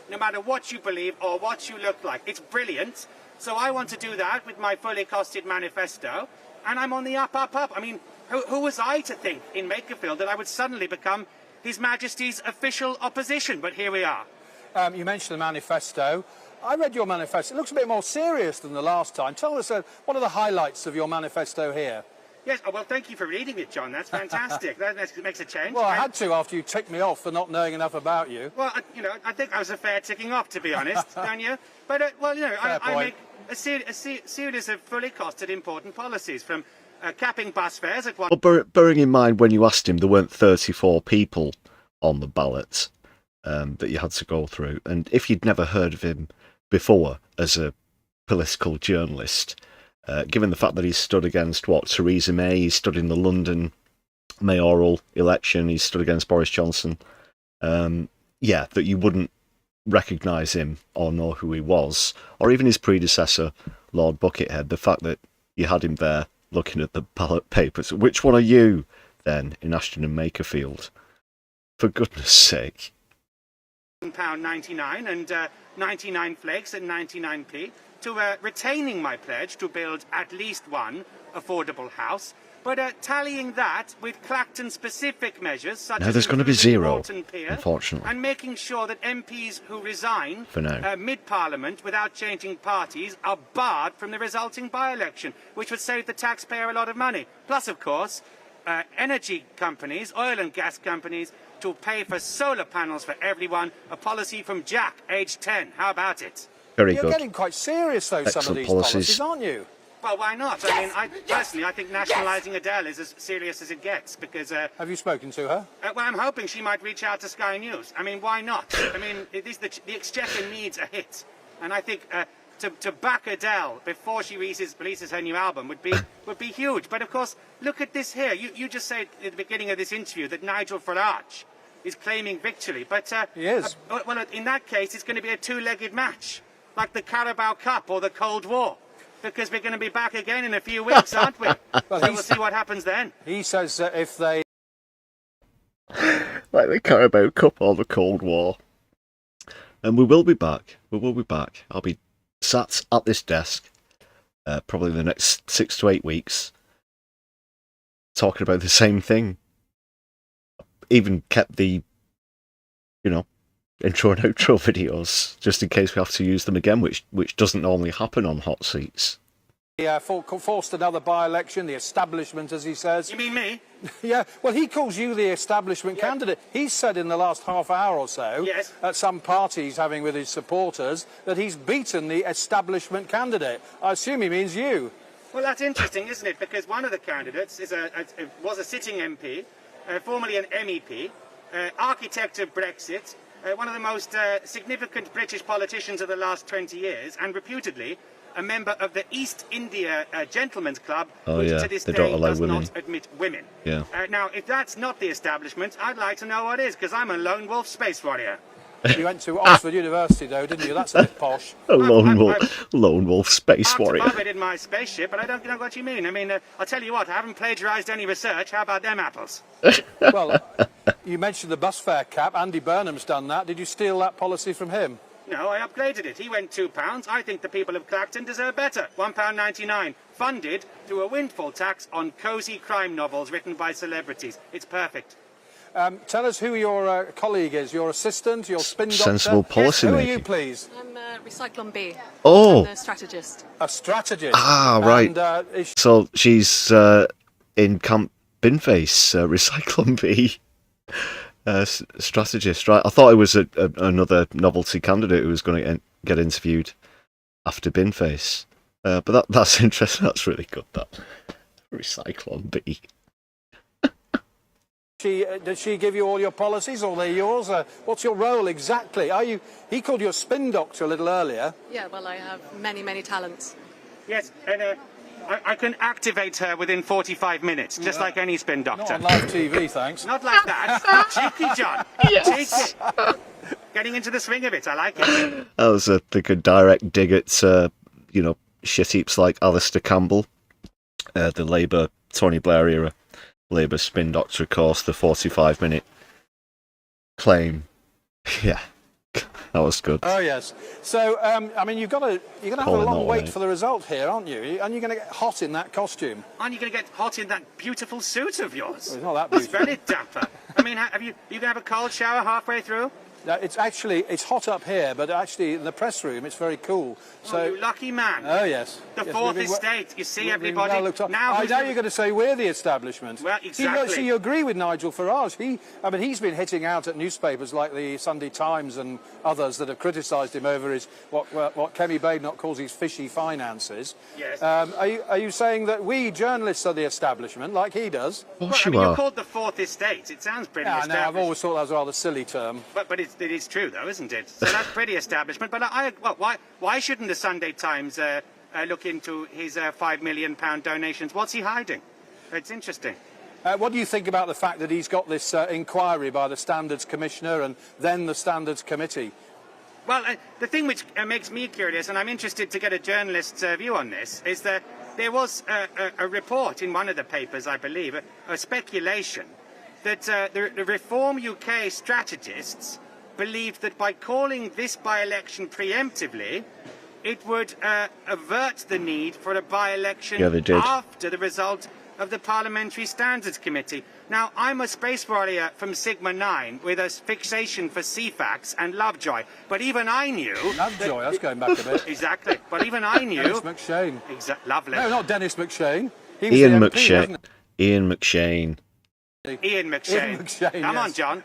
No matter what you believe or what you look like. It's brilliant. So I want to do that with my fully costed manifesto, and I'm on the up. I mean, who was I to think in Makerfield that I would suddenly become His Majesty's official opposition? But here we are. You mentioned the manifesto. I read your manifesto. It looks a bit more serious than the last time. Tell us what are the highlights of your manifesto here? Yes, well, thank you for reading it, John. That's fantastic. that makes a change. Well, I had to after you ticked me off for not knowing enough about you. Well, I think I was a fair ticking off, to be honest, don't you? But, I make a series of fully costed important policies, from capping bus fares at one... Well, bearing in mind when you asked him there weren't 34 people on the ballot that you had to go through. And if you'd never heard of him before as a political journalist, given the fact that he's stood against, Theresa May, he's stood in the London mayoral election, he's stood against Boris Johnson, that you wouldn't recognise him or know who he was, or even his predecessor, Lord Buckethead, the fact that you had him there looking at the ballot papers. Which one are you, then, in Ashton and Makerfield? For goodness sake. £1.99 and 99 flakes and 99p to retaining my pledge to build at least one affordable house, but tallying that with Clacton-specific measures such as there's going to be zero, Walton Pier, unfortunately, and making sure that MPs who resign for now, mid-Parliament without changing parties are barred from the resulting by-election, which would save the taxpayer a lot of money. Plus, of course, energy companies, oil and gas companies, to pay for solar panels for everyone, a policy from Jack, age 10. How about it? Very good. You're getting quite serious, though, some of these policies, aren't you? Well, why not? I mean, I think nationalising Adele is as serious as it gets, because... Have you spoken to her? Well, I'm hoping she might reach out to Sky News. I mean, why not? I mean, the Exchequer needs a hit. And I think to back Adele before she releases her new album would be huge. But, of course, look at this here. You just said at the beginning of this interview that Nigel Farage is claiming victory. But he is. Well, in that case, it's going to be a two-legged match, like the Carabao Cup or the Cold War. Because we're going to be back again in a few weeks, aren't we? Well, so we'll see what happens then. He says that if they... like the Carabao Cup or the Cold War. And we will be back. We will be back. I'll be sat at this desk probably the next 6 to 8 weeks talking about the same thing. Even kept the, intro and outro videos, just in case we have to use them again, which doesn't normally happen on Hot Seats. He forced another by-election, the establishment, as he says. You mean me? Yeah, well, he calls you the establishment candidate. He's said in the last half hour or so, at some party he's having with his supporters, that he's beaten the establishment candidate. I assume he means you. Well, that's interesting, isn't it? Because one of the candidates was a sitting MP, formerly an MEP, architect of Brexit, one of the most significant British politicians of the last 20 years, and reputedly a member of the East India Gentlemen's Club, which to this day does not admit women. Yeah. Now, if that's not the establishment, I'd like to know what is, because I'm a lone wolf space warrior. You went to Oxford University, though, didn't you? That's a bit posh. A lone wolf space warrior. I've in my spaceship, but I don't know what you mean. I mean, I'll tell you what, I haven't plagiarised any research. How about them apples? Well, you mentioned the bus fare cap. Andy Burnham's done that. Did you steal that policy from him? No, I upgraded it. He went £2. I think the people of Clacton deserve better. £1.99, funded through a windfall tax on cosy crime novels written by celebrities. It's perfect. Tell us who your colleague is, your assistant, your spin doctor. Sensible policy making. Who are you, please? I'm Recyclone B. Oh! I'm a strategist. A strategist? Ah, right. So she's in Camp Binface, Recyclone B. Strategist, right? I thought it was another novelty candidate who was going to get interviewed after Binface. But that's interesting. That's really good, that. Recyclone B. Does she give you all your policies, or they're yours? What's your role exactly? He called you a spin doctor a little earlier. Yeah, well, I have many, many talents. Yes, and I can activate her within 45 minutes, just like any spin doctor. Not on live TV, thanks. Not like that. Cheeky, John. Yes. Cheeky. Getting into the swing of it, I like it. That was a direct dig at, shit heaps like Alistair Campbell, the Labour, Tony Blair era. Labour spin doctor, of course, the 45-minute claim. Yeah, that was good. Oh yes. So I mean, you're gonna have a long wait for the result here, aren't you? And you're gonna get hot in that costume. Aren't you gonna get hot in that beautiful suit of yours? Well, it's not that beautiful. It's very dapper. I mean, you gonna have a cold shower halfway through? It's hot up here, but actually in the press room it's very cool. So you lucky man. Oh yes. The Yes, fourth we've been estate. You see, we've been everybody. well looked up. Now, I who's know the- you're going to say we're the establishment. Well, exactly. So you agree with Nigel Farage? He's been hitting out at newspapers like the Sunday Times and others that have criticised him over his what Kemi Badenoch calls his fishy finances. Yes. Are you saying that we journalists are the establishment, like he does? Well, course I you mean, are. you're called the fourth estate. It sounds pretty Yeah, no, established. I've always thought that was a rather silly term. But it is true, though, isn't it? So that's pretty establishment. But why shouldn't the Sunday Times look into his £5 million donations? What's he hiding? It's interesting. What do you think about the fact that he's got this inquiry by the Standards Commissioner and then the Standards Committee? Well, the thing which makes me curious, and I'm interested to get a journalist's view on this, is that there was a report in one of the papers, I believe, a speculation that the Reform UK strategists believed that by calling this by-election preemptively, it would avert the need for a by-election after the result of the Parliamentary Standards Committee. Now, I'm a space warrior from Sigma 9 with a fixation for CFAX and Lovejoy, but even I knew... Lovejoy, that's going back a bit. Exactly, but even I knew... Dennis McShane. Lovely. No, not Dennis McShane. He was Ian the MP, McShane. wasn't Ian McShane. Ian McShane. Come on, yes. John.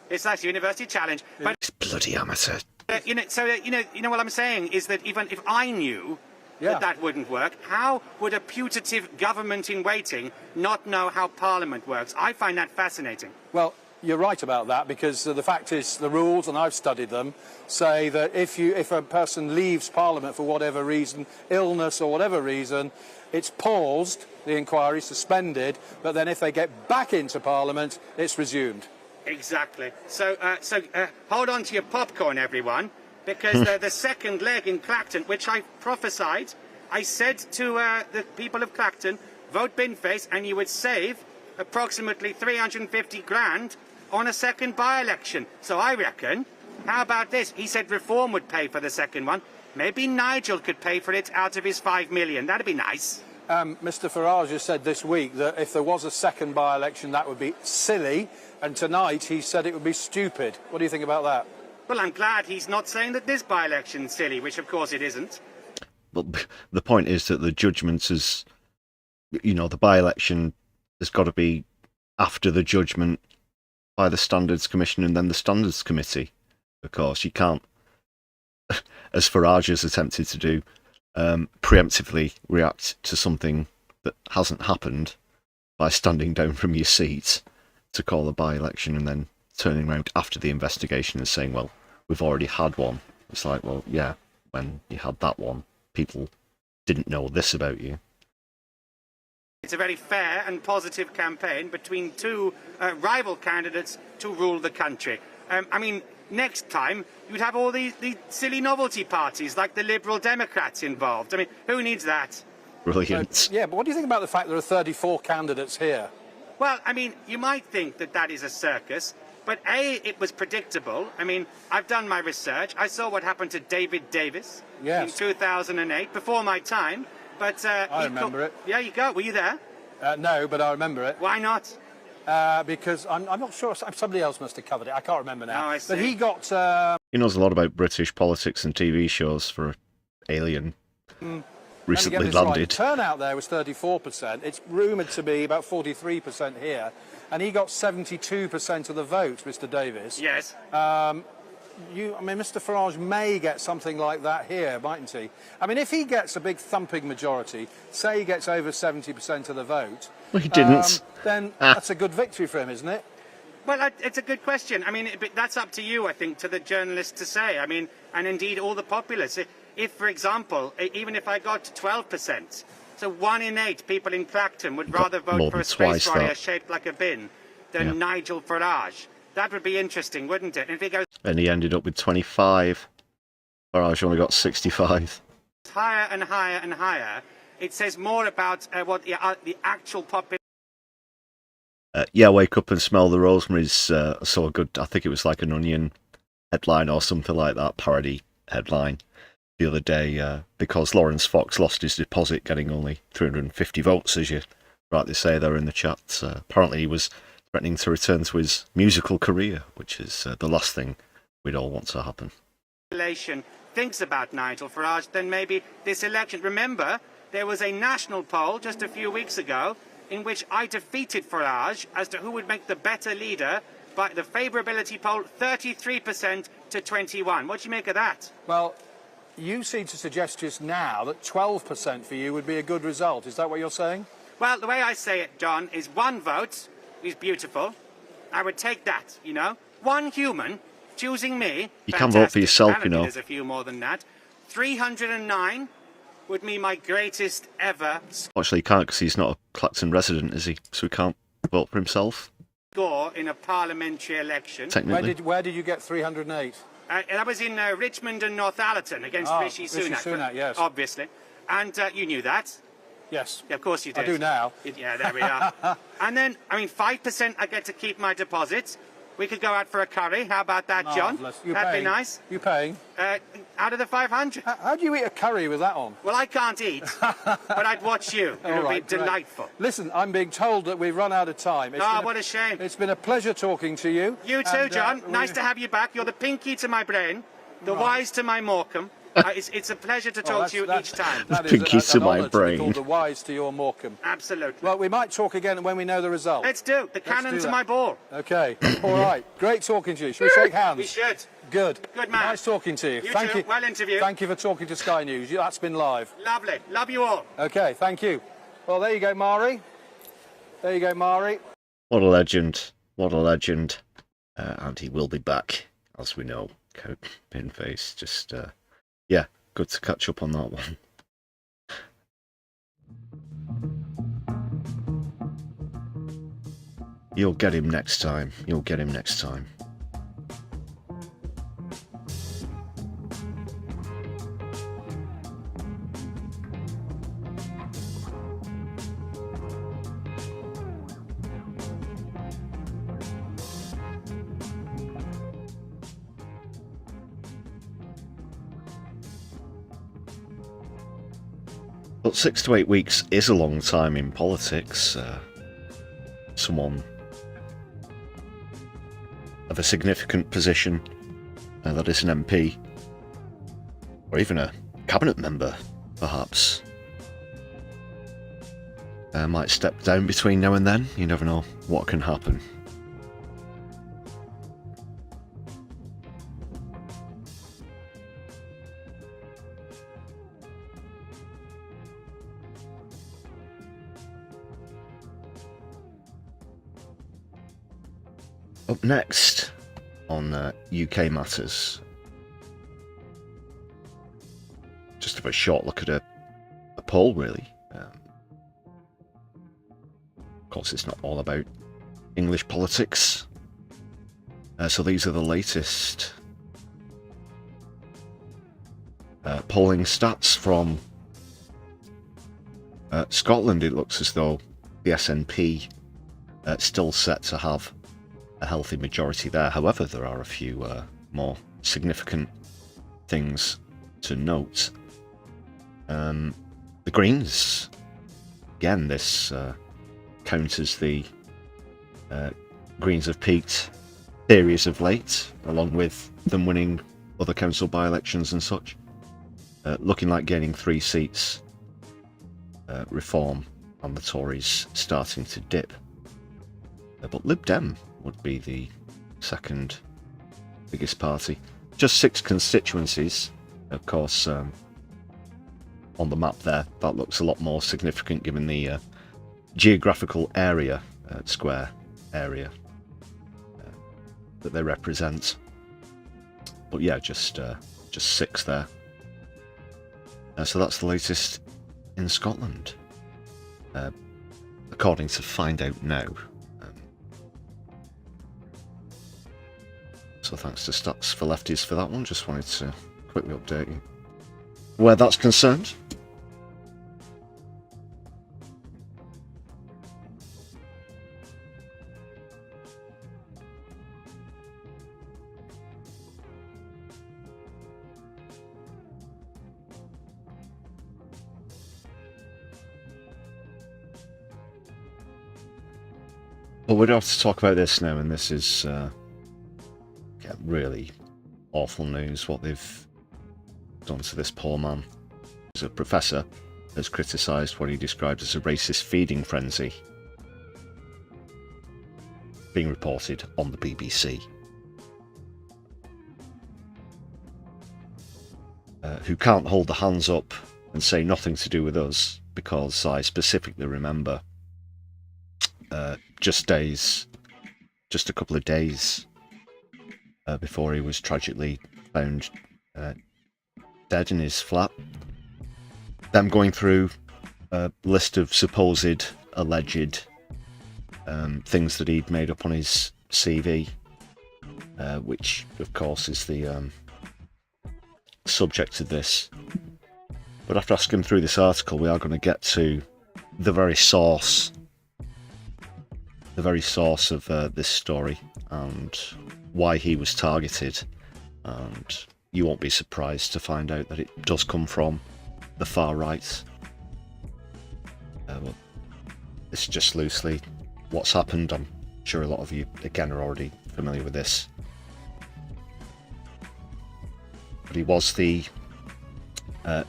It's like a university challenge. But It's bloody amateur. you know what I'm saying is that even if I knew that wouldn't work, how would a putative government in waiting not know how Parliament works? I find that fascinating. Well, you're right about that, because the fact is the rules, and I've studied them, say that if a person leaves Parliament for whatever reason, illness or whatever reason, it's paused, the inquiry suspended, but then if they get back into Parliament, it's resumed. Exactly. So hold on to your popcorn, everyone, because the second leg in Clacton, which I prophesied, I said to the people of Clacton, vote Binface and you would save approximately 350 grand on a second by-election. So I reckon, how about this? He said Reform would pay for the second one. Maybe Nigel could pay for it out of his 5 million. That'd be nice. Mr Farage has said this week that if there was a second by-election, that would be silly, and tonight he said it would be stupid. What do you think about that? Well, I'm glad he's not saying that this by-election's silly, which of course it isn't. But the point is that the judgment is, the by-election has got to be after the judgment by the Standards Commission and then the Standards Committee. Of course, you can't, as Farage has attempted to do, preemptively react to something that hasn't happened by standing down from your seat to call a by-election and then turning around after the investigation and saying, well, we've already had one. It's like, well, yeah, when you had that one, people didn't know this about you. It's a very fair and positive campaign between two rival candidates to rule the country. I mean, next time you'd have all these silly novelty parties like the Liberal Democrats involved. I mean, who needs that? Brilliant. Yeah, but what do you think about the fact there are 34 candidates here? Well, I mean, you might think that that is a circus, but A, it was predictable. I mean, I've done my research. I saw what happened to David Davis in 2008, before my time. But I remember it. Yeah, you go. Were you there? No, but I remember it. Why not? Because I'm not sure. Somebody else must have covered it. I can't remember now. Oh, I see. But he got... He knows a lot about British politics and TV shows for Alien. Recently Let me get this landed. right. Turnout there was 34%. It's rumoured to be about 43% here. And he got 72% of the vote, Mr Davis. Yes. Mr Farage may get something like that here, mightn't he? I mean, if he gets a big thumping majority, say he gets over 70% of the vote... Well, he didn't. Then that's a good victory for him, isn't it? Well, it's a good question. I mean, that's up to you, I think, to the journalists to say. I mean, and indeed all the populace. If, for example, even if I got 12%, so 1 in 8 people in Clacton would rather vote for a space warrior shaped like a bin than Nigel Farage. That would be interesting, wouldn't it? And if it goes... And he ended up with 25. Farage only got 65. higher and higher and higher, it says more about what the actual population... Wake up and smell the rosemary's so good. I think it was like an Onion headline or something like that, parody headline the other day, because Lawrence Fox lost his deposit getting only 350 votes, as you rightly say there in the chat. Apparently he was threatening to return to his musical career, which is the last thing we'd all want to happen. Thinks about Nigel Farage, then maybe this election. Remember, there was a national poll just a few weeks ago in which I defeated Farage as to who would make the better leader by the favourability poll, 33% to 21%. What do you make of that? Well, you seem to suggest just now that 12% for you would be a good result. Is that what you're saying? Well, the way I say it, John, is 1 vote is beautiful. I would take that, you know. 1 human choosing me. You can vote for yourself, Apparently you know. There's a few more than that. 309 would be my greatest ever Actually, he can't because he's not a Clacton resident, is he? So he can't vote for himself. score in a parliamentary election. Technically. Where did you get 308? That was in Richmond and Northallerton against Rishi Rishi Sunak. Sunak, yes. Obviously. And you knew that. Yes. Yeah, of course you did. I do now. Yeah, there we are. And then, I mean, 5% I get to keep my deposits. We could go out for a curry. How about that, John? Marvellous. You That'd paying? be nice. You paying? Out of the 500. How do you eat a curry with that on? Well, I can't eat, but I'd watch you. It All would right, be great. delightful. Listen, I'm being told that we've run out of time. What a shame. It's been a pleasure talking to you. You too, And, John. Nice to have you back. You're the pinky to my brain, the wise to my Morecambe. It's a pleasure to talk to you each time. That is Pinky to an my honour brain. be called the wise to your Morecambe. Absolutely. Well, we might talk again when we know the result. Let's do the cannon do to that. my ball. Okay. All right. Great talking to you. Shall we shake hands? We should. Good. Good man. Nice talking to you. You Thank too. you. Well interviewed. Thank you for talking to Sky News. That's been live. Lovely. Love you all. Okay. Thank you. Well, there you go, Mari. There you go, Mari. What a legend. What a legend. And he will be back, as we know. Binface. Just, yeah, good to catch up on that one. You'll get him next time. You'll get him next time. But 6 to 8 weeks is a long time in politics. Someone of a significant position, that is an MP, or even a cabinet member, perhaps, might step down between now and then. You never know what can happen. Up next on UK Matters, just a short look at a poll, really. Of course, it's not all about English politics. So these are the latest polling stats from Scotland. It looks as though the SNP still set to have a healthy majority there. However, there are a few more significant things to note. The Greens, again, this counters the Greens have peaked theories of late, along with them winning other council by-elections and such. Looking like gaining 3 seats. Reform and the Tories starting to dip. But Lib Dem would be the second biggest party. Just 6 constituencies, of course. On the map there, that looks a lot more significant given the geographical area, square area, that they represent. But yeah, just 6 there. So that's the latest in Scotland, according to Find Out Now. So thanks to Stats for Lefties for that one. Just wanted to quickly update you where that's concerned. But we'd have to talk about this now, and this is really awful news what they've done to this poor man. As a professor has criticised what he described as a racist feeding frenzy being reported on the BBC. Who can't hold the hands up and say nothing to do with us, because I specifically remember just a couple of days before he was tragically found dead in his flat, them going through a list of supposed, alleged things that he'd made up on his CV, which of course is the subject of this. But after asking through this article, we are going to get to the very source of this story and why he was targeted, and you won't be surprised to find out that it does come from the far right. Well, it's just loosely what's happened. I'm sure a lot of you again are already familiar with this, but he was the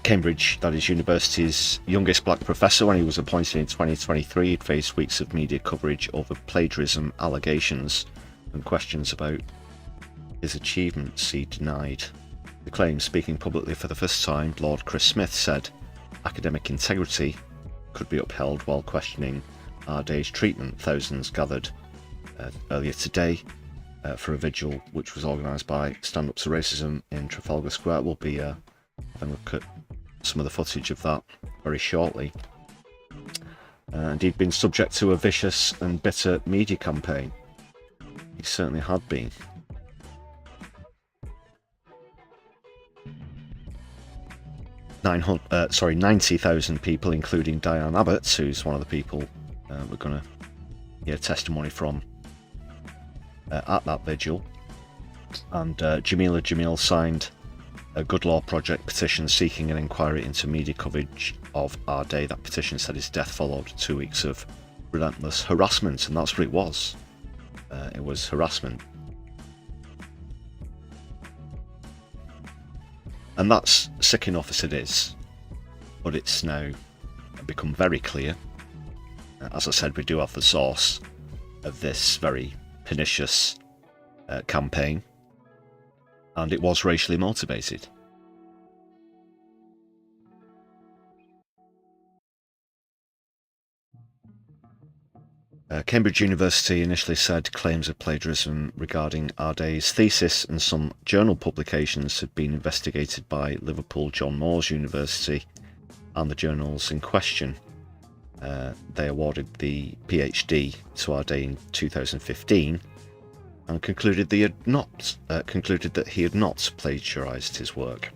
Cambridge, that is University's youngest black professor. When he was appointed in 2023, he'd faced weeks of media coverage over plagiarism allegations and questions about his achievements he denied. The claim, speaking publicly for the first time, Lord Chris Smith said academic integrity could be upheld while questioning Arday's treatment. Thousands gathered earlier today for a vigil which was organised by Stand Up to Racism in Trafalgar Square. We'll be having a look at some of the footage of that very shortly. And he'd been subject to a vicious and bitter media campaign. He certainly had been. Sorry, 90,000 people, including Diane Abbott, who's one of the people we're going to hear testimony from at that vigil. And Jamila Jamil signed a Good Law Project petition seeking an inquiry into media coverage of Arday. That petition said his death followed 2 weeks of relentless harassment, and that's what it was. It was harassment. And that's sick enough as it is, but it's now become very clear. As I said, we do have the source of this very pernicious campaign, and it was racially motivated. Cambridge University initially said claims of plagiarism regarding Arday's thesis and some journal publications had been investigated by Liverpool John Moores University and the journals in question. They awarded the PhD to Arday in 2015 and concluded that he had not plagiarised his work.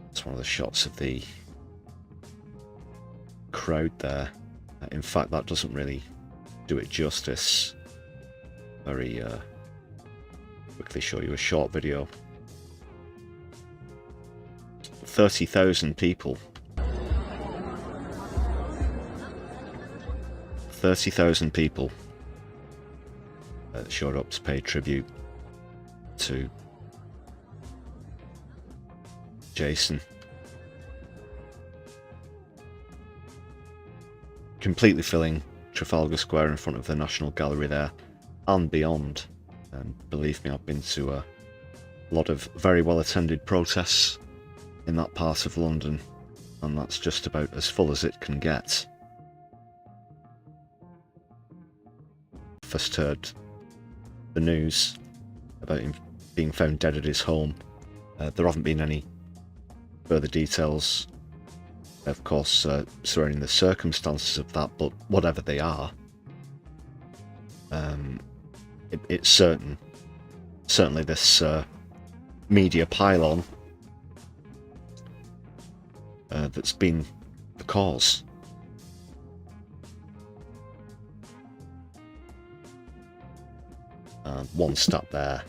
It's one of the shots of the crowd there. In fact, that doesn't really do it justice. Very quickly show you a short video. 30,000 people. 30,000 people showed up to pay tribute to Jason. Completely filling Trafalgar Square in front of the National Gallery there and beyond. And believe me, I've been to a lot of very well attended protests in that part of London, and that's just about as full as it can get. First heard the news about him being found dead at his home. There haven't been any further details, of course, surrounding the circumstances of that, but whatever they are, it's certainly this media pylon that's been the cause. One stat there.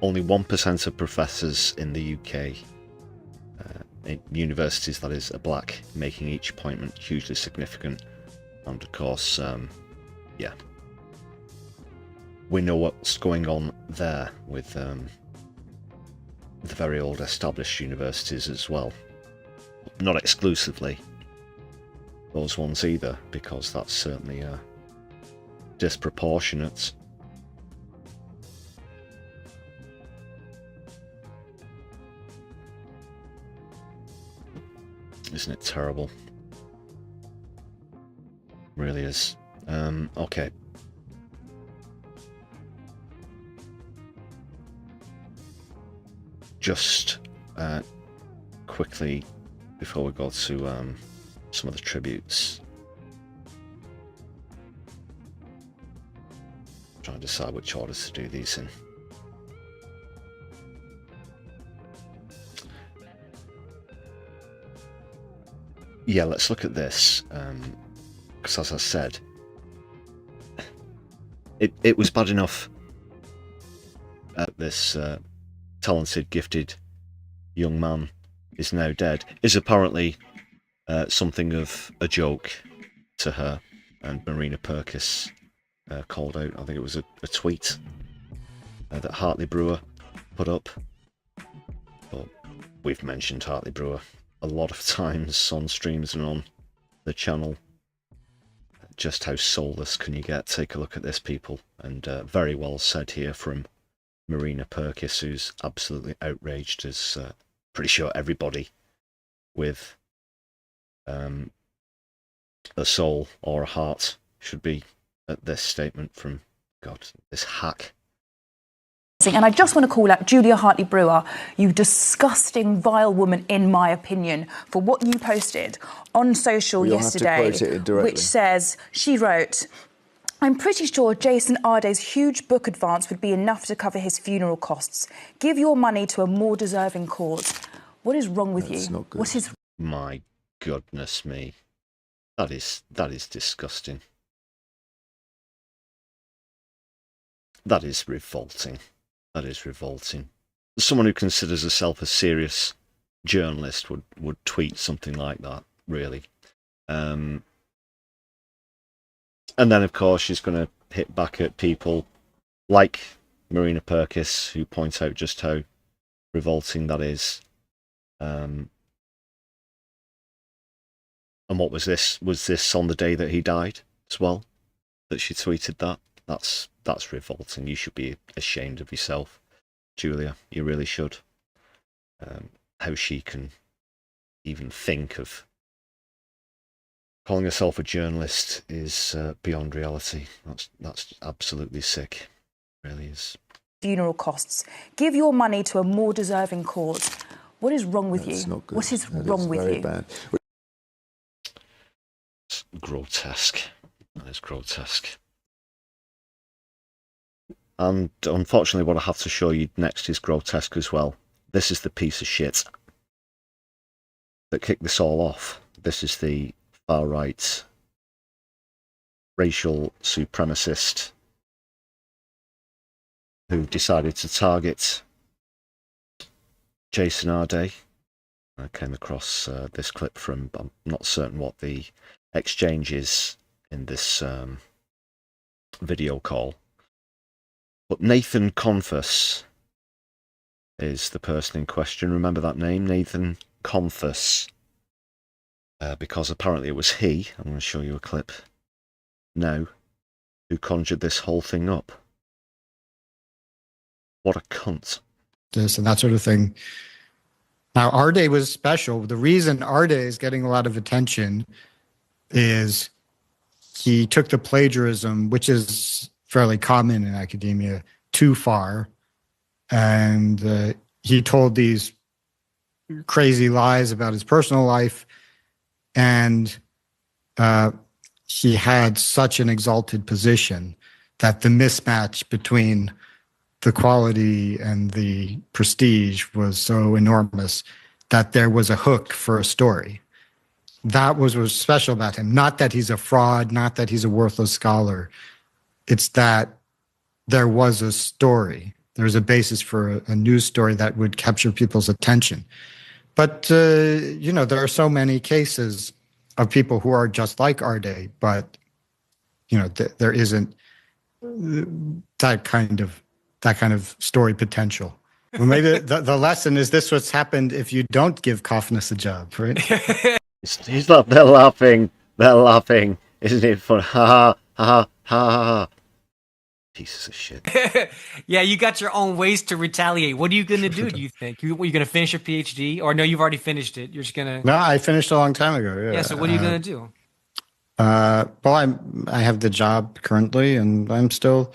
Only 1% of professors in the UK, in universities that is, are black, making each appointment hugely significant. And of course, yeah, we know what's going on there with the very old established universities as well. Not exclusively those ones either, because that's certainly disproportionate. Isn't it terrible? Really is. Okay. Just quickly before we go to some of the tributes, trying to decide which order to do these in. Yeah, let's look at this, because as I said, it was bad enough this talented, gifted young man is now dead, is apparently something of a joke to her, and Marina Purkis called out, I think it was a tweet that Hartley Brewer put up. But we've mentioned Hartley Brewer a lot of times on streams and on the channel. Just how soulless can you get? Take a look at this, people. And very well said here from Marina Purkis, who's absolutely outraged, as pretty sure everybody with a soul or a heart should be at this statement from, God, this hack. And I just want to call out Julia Hartley Brewer, you disgusting, vile woman, in my opinion, for what you posted on social yesterday, which says, she wrote, I'm pretty sure Jason Arday's huge book advance would be enough to cover his funeral costs. Give your money to a more deserving cause. What is wrong with you? Not good. What is... My goodness me. That is disgusting. That is revolting. That is revolting. Someone who considers herself a serious journalist would tweet something like that, really. And then, of course, she's going to hit back at people like Marina Purkis, who point out just how revolting that is. And what was this? Was this on the day that he died as well, that she tweeted that? That's revolting. You should be ashamed of yourself, Julia. You really should. How she can even think of calling herself a journalist is beyond reality. That's absolutely sick. It really is. Funeral costs. Give your money to a more deserving cause. What is wrong with That's you? not good. What is That wrong is with very you? Bad. It's grotesque. That is grotesque. And unfortunately, what I have to show you next is grotesque as well. This is the piece of shit that kicked this all off. This is the far-right racial supremacist who decided to target Jason Arday. I came across this clip from, I'm not certain what the exchange is in this video call. But Nathan Confus is the person in question. Remember that name, Nathan Confus. Because apparently it was he, I'm going to show you a clip now, who conjured this whole thing up. What a cunt. This and that sort of thing. Now, Arday was special. The reason Arday is getting a lot of attention is he took the plagiarism, which is fairly common in academia, too far. And he told these crazy lies about his personal life. And he had such an exalted position that the mismatch between the quality and the prestige was so enormous that there was a hook for a story. That was what was special about him. Not that he's a fraud, not that he's a worthless scholar. It's that there was a story. There was a basis for a news story that would capture people's attention. But, there are so many cases of people who are just like Arday, but, there isn't that kind of story potential. Well, maybe the lesson is this: what's happened if you don't give Kaufness a job, right? He's not. They're laughing. They're laughing. Isn't it fun? Ha ha ha ha. Pieces of shit. Yeah, you got your own ways to retaliate. What are you gonna do? Do you think you gonna finish your PhD, or no? You've already finished it. You're just gonna. No, I finished a long time ago. Yeah. Yeah. So what are you gonna do? Well, I have the job currently, and I'm still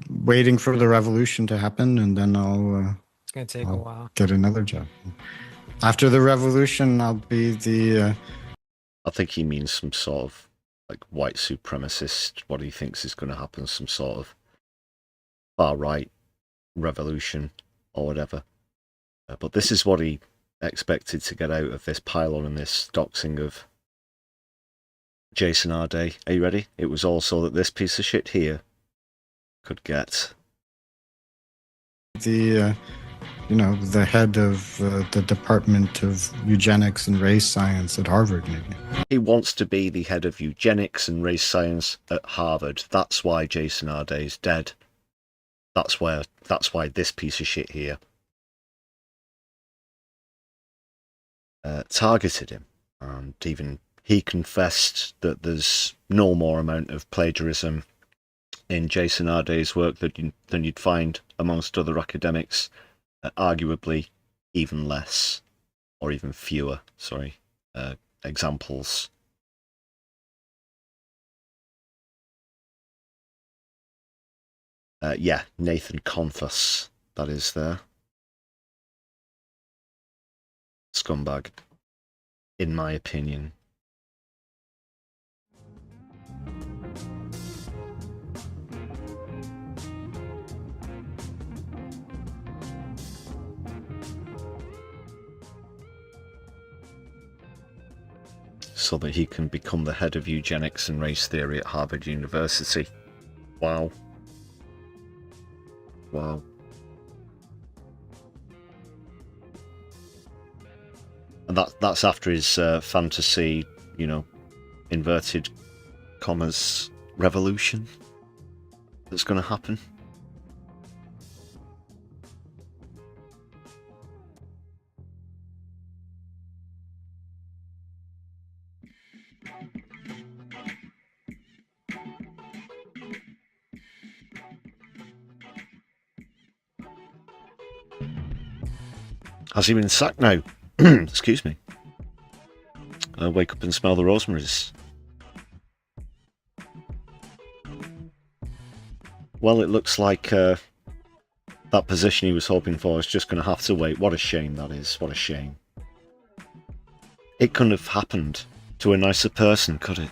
waiting for the revolution to happen, and then It's gonna take a while. Get another job. After the revolution, I'll be the. I think he means some sort of like white supremacist. What he thinks is going to happen, some sort of far right revolution or whatever. But this is what he expected to get out of this pylon and this doxing of Jason Arday. Are you ready? It was also that this piece of shit here could get the head of the Department of Eugenics and Race Science at Harvard, maybe. He wants to be the head of eugenics and race science at Harvard. That's why Jason Arday is dead. That's why this piece of shit here targeted him. And even he confessed that there's no more amount of plagiarism in Jason Arday's work than you'd find amongst other academics. Arguably even less, or even fewer, examples. Yeah, Nathan Confus, that is there. Scumbag, in my opinion. So that he can become the head of eugenics and race theory at Harvard University. Wow. Wow. And that's after his fantasy, inverted commas revolution that's going to happen. Has he been sacked now? Excuse me. I wake up and smell the rosemaries. Well, it looks like that position he was hoping for is just going to have to wait. What a shame that is. What a shame. It couldn't have happened to a nicer person, could it?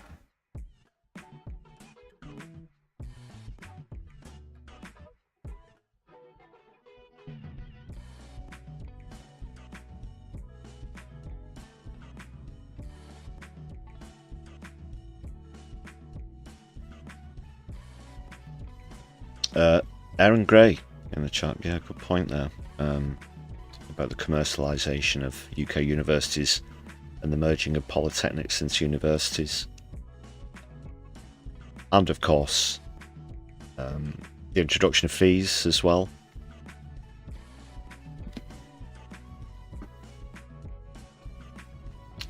Aaron Gray in the chat, yeah, good point there, about the commercialisation of UK universities and the merging of polytechnics into universities. And of course, the introduction of fees as well.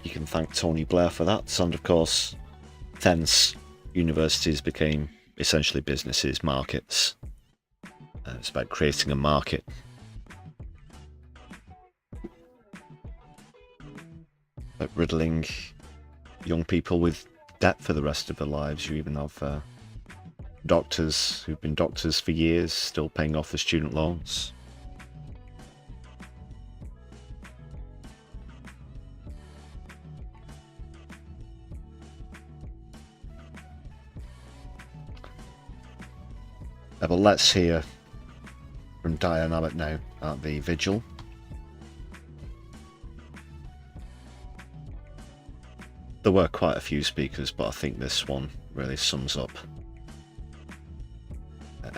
You can thank Tony Blair for that, and of course, thence universities became essentially businesses, markets. It's about creating a market. About riddling young people with debt for the rest of their lives. You even have doctors who've been doctors for years still paying off the student loans. But let's hear from Diane Abbott now at the Vigil. There were quite a few speakers, but I think this one really sums up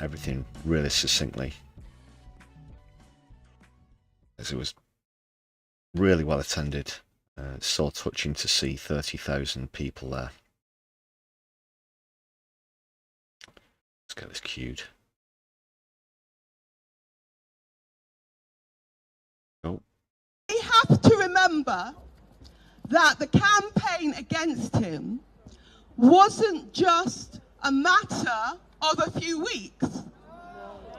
everything really succinctly, as it was really well attended. It's so touching to see 30,000 people there. Let's get this queued. Oh. We have to remember that the campaign against him wasn't just a matter of a few weeks.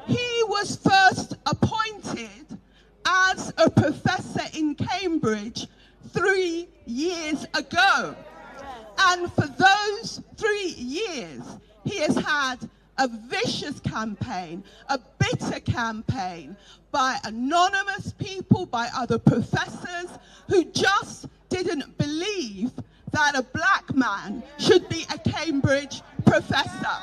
He was first appointed as a professor in Cambridge 3 years ago. And for those 3 years, he has had a vicious campaign, a bitter campaign by anonymous people, by other professors who just didn't believe that a black man should be a Cambridge professor.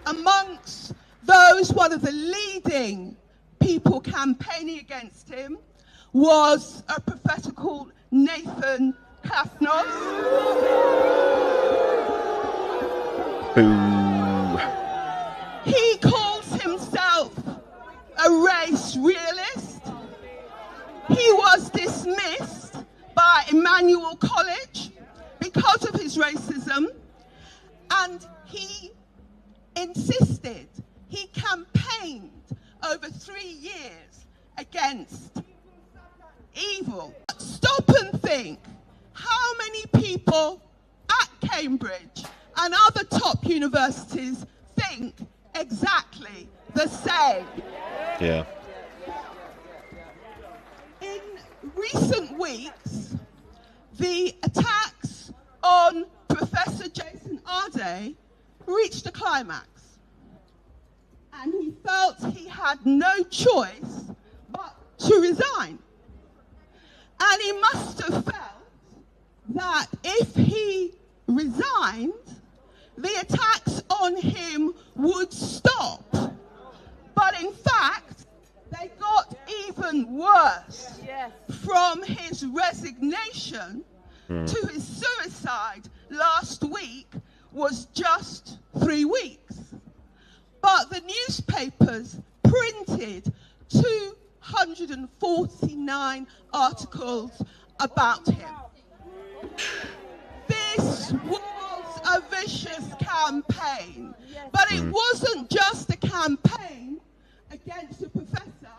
Amongst those, one of the leading people campaigning against him was a professor called Nathan Kafnos. Boo. He calls himself a race realist. He was dismissed by Emmanuel College because of his racism, and he insisted, he campaigned over 3 years against evil. Stop and think, how many people at Cambridge and other top universities think exactly the same? Yeah. In recent weeks, the attacks on Professor Jason Arday reached a climax, and he felt he had no choice but to resign. And he must have felt that if he resigned, the attacks on him would stop. But in fact, they got even worse. From his resignation to his suicide last week was just 3 weeks. But the newspapers printed 249 articles about him. This was a vicious campaign, but it wasn't just a campaign against a professor,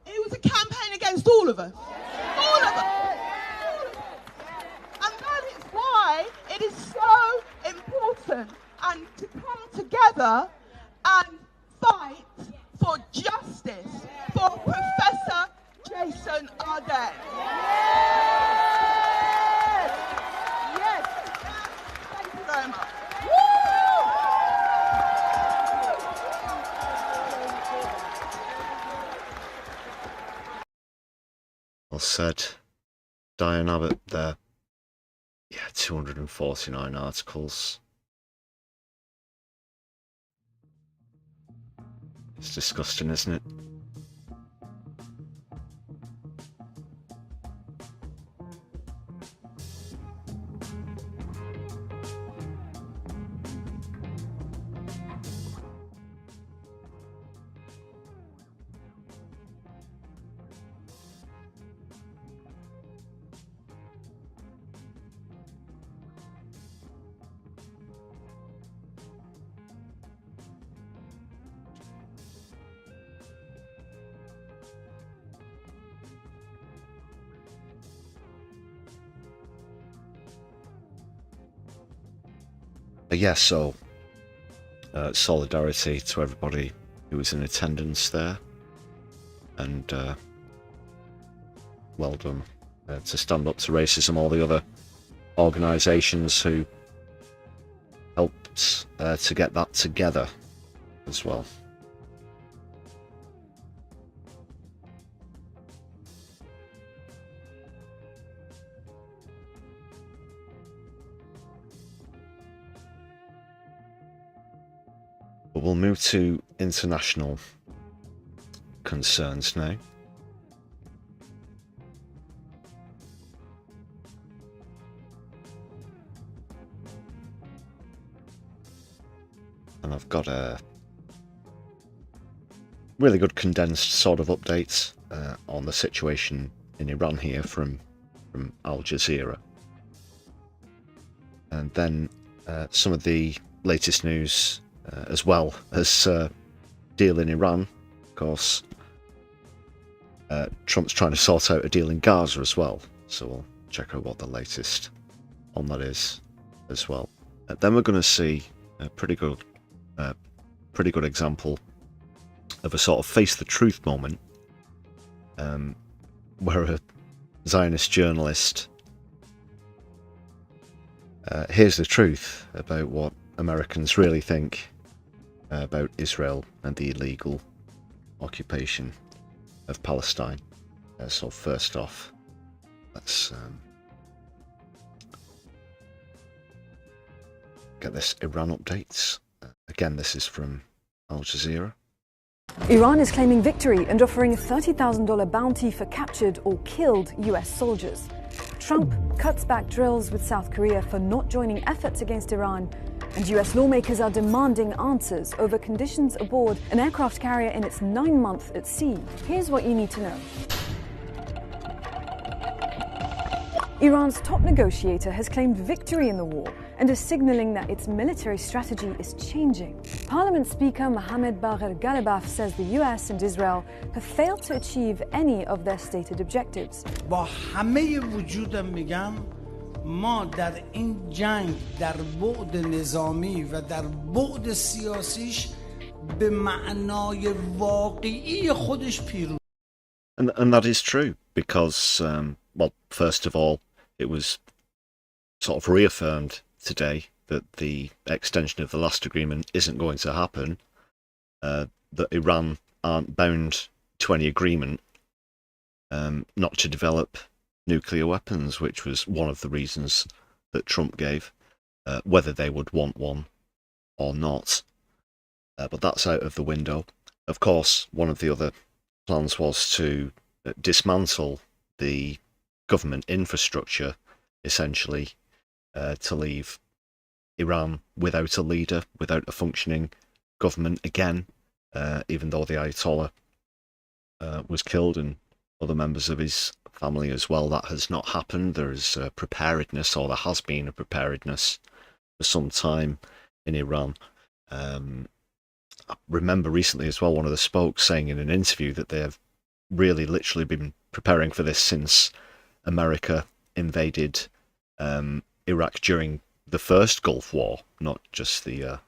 it was a campaign against all of us. All of us. And that is why it is so important and to come together and fight for justice for Professor Jason Arday. Yes. Thank you very much. Well said. Diane Abbott there. Yeah, 249 articles. It's disgusting, isn't it? Yeah, so solidarity to everybody who was in attendance there, and well done to Stand Up to Racism, all the other organisations who helped to get that together as well. But we'll move to international concerns now. And I've got a really good condensed sort of update on the situation in Iran here from Al Jazeera. And then some of the latest news, as well as deal in Iran. Of course, Trump's trying to sort out a deal in Gaza as well. So we'll check out what the latest on that is as well. Then we're going to see a pretty good example of a sort of face the truth moment, where a Zionist journalist hears the truth about what Americans really think about Israel and the illegal occupation of Palestine. So first off, let's get this Iran updates. Again, this is from Al Jazeera. Iran is claiming victory and offering a $30,000 bounty for captured or killed US soldiers. Trump cuts back drills with South Korea for not joining efforts against Iran, and US lawmakers are demanding answers over conditions aboard an aircraft carrier in its 9 months at sea. Here's what you need to know. Iran's top negotiator has claimed victory in the war and is signaling that its military strategy is changing. Parliament Speaker Mohammed Bagher Ghalibaf says the US and Israel have failed to achieve any of their stated objectives. با همه وجودم میگم ما در این جنگ در بعد نظامی و در بعد سیاسیش به معنای واقعی خودش پیروز. And that is true because, well, first of all, it was sort of reaffirmed today that the extension of the last agreement isn't going to happen, that Iran aren't bound to any agreement not to develop nuclear weapons, which was one of the reasons that Trump gave, whether they would want one or not. But that's out of the window. Of course, one of the other plans was to dismantle the government infrastructure, essentially, to leave Iran without a leader, without a functioning government again, even though the Ayatollah was killed and other members of his family as well. That has not happened. There is preparedness, or there has been a preparedness for some time in Iran. I remember recently as well one of the spokes saying in an interview that they have really literally been preparing for this since America invaded Iraq during the first Gulf War, not just the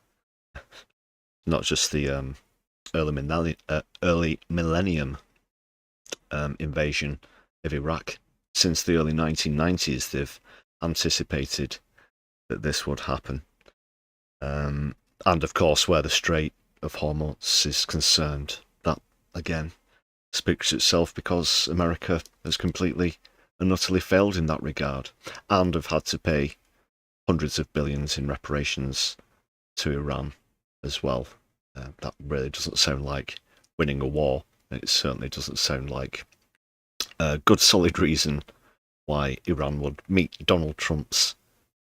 early millennium invasion of Iraq. Since the early 1990s, they've anticipated that this would happen. And of course, where the Strait of Hormuz is concerned, that again speaks itself, because America has completely and utterly failed in that regard, and have had to pay hundreds of billions in reparations to Iran as well. That really doesn't sound like winning a war. It certainly doesn't sound like a good solid reason why Iran would meet Donald Trump's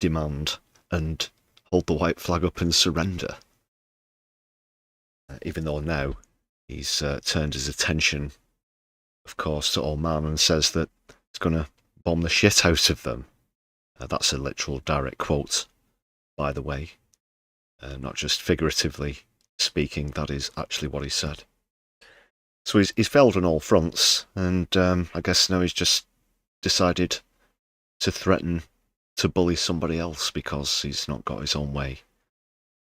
demand and hold the white flag up and surrender. Even though now he's turned his attention, of course, to Oman and says that he's going to bomb the shit out of them. That's a literal direct quote, by the way. Not just figuratively speaking, that is actually what he said. So he's failed on all fronts, and I guess now he's just decided to threaten to bully somebody else because he's not got his own way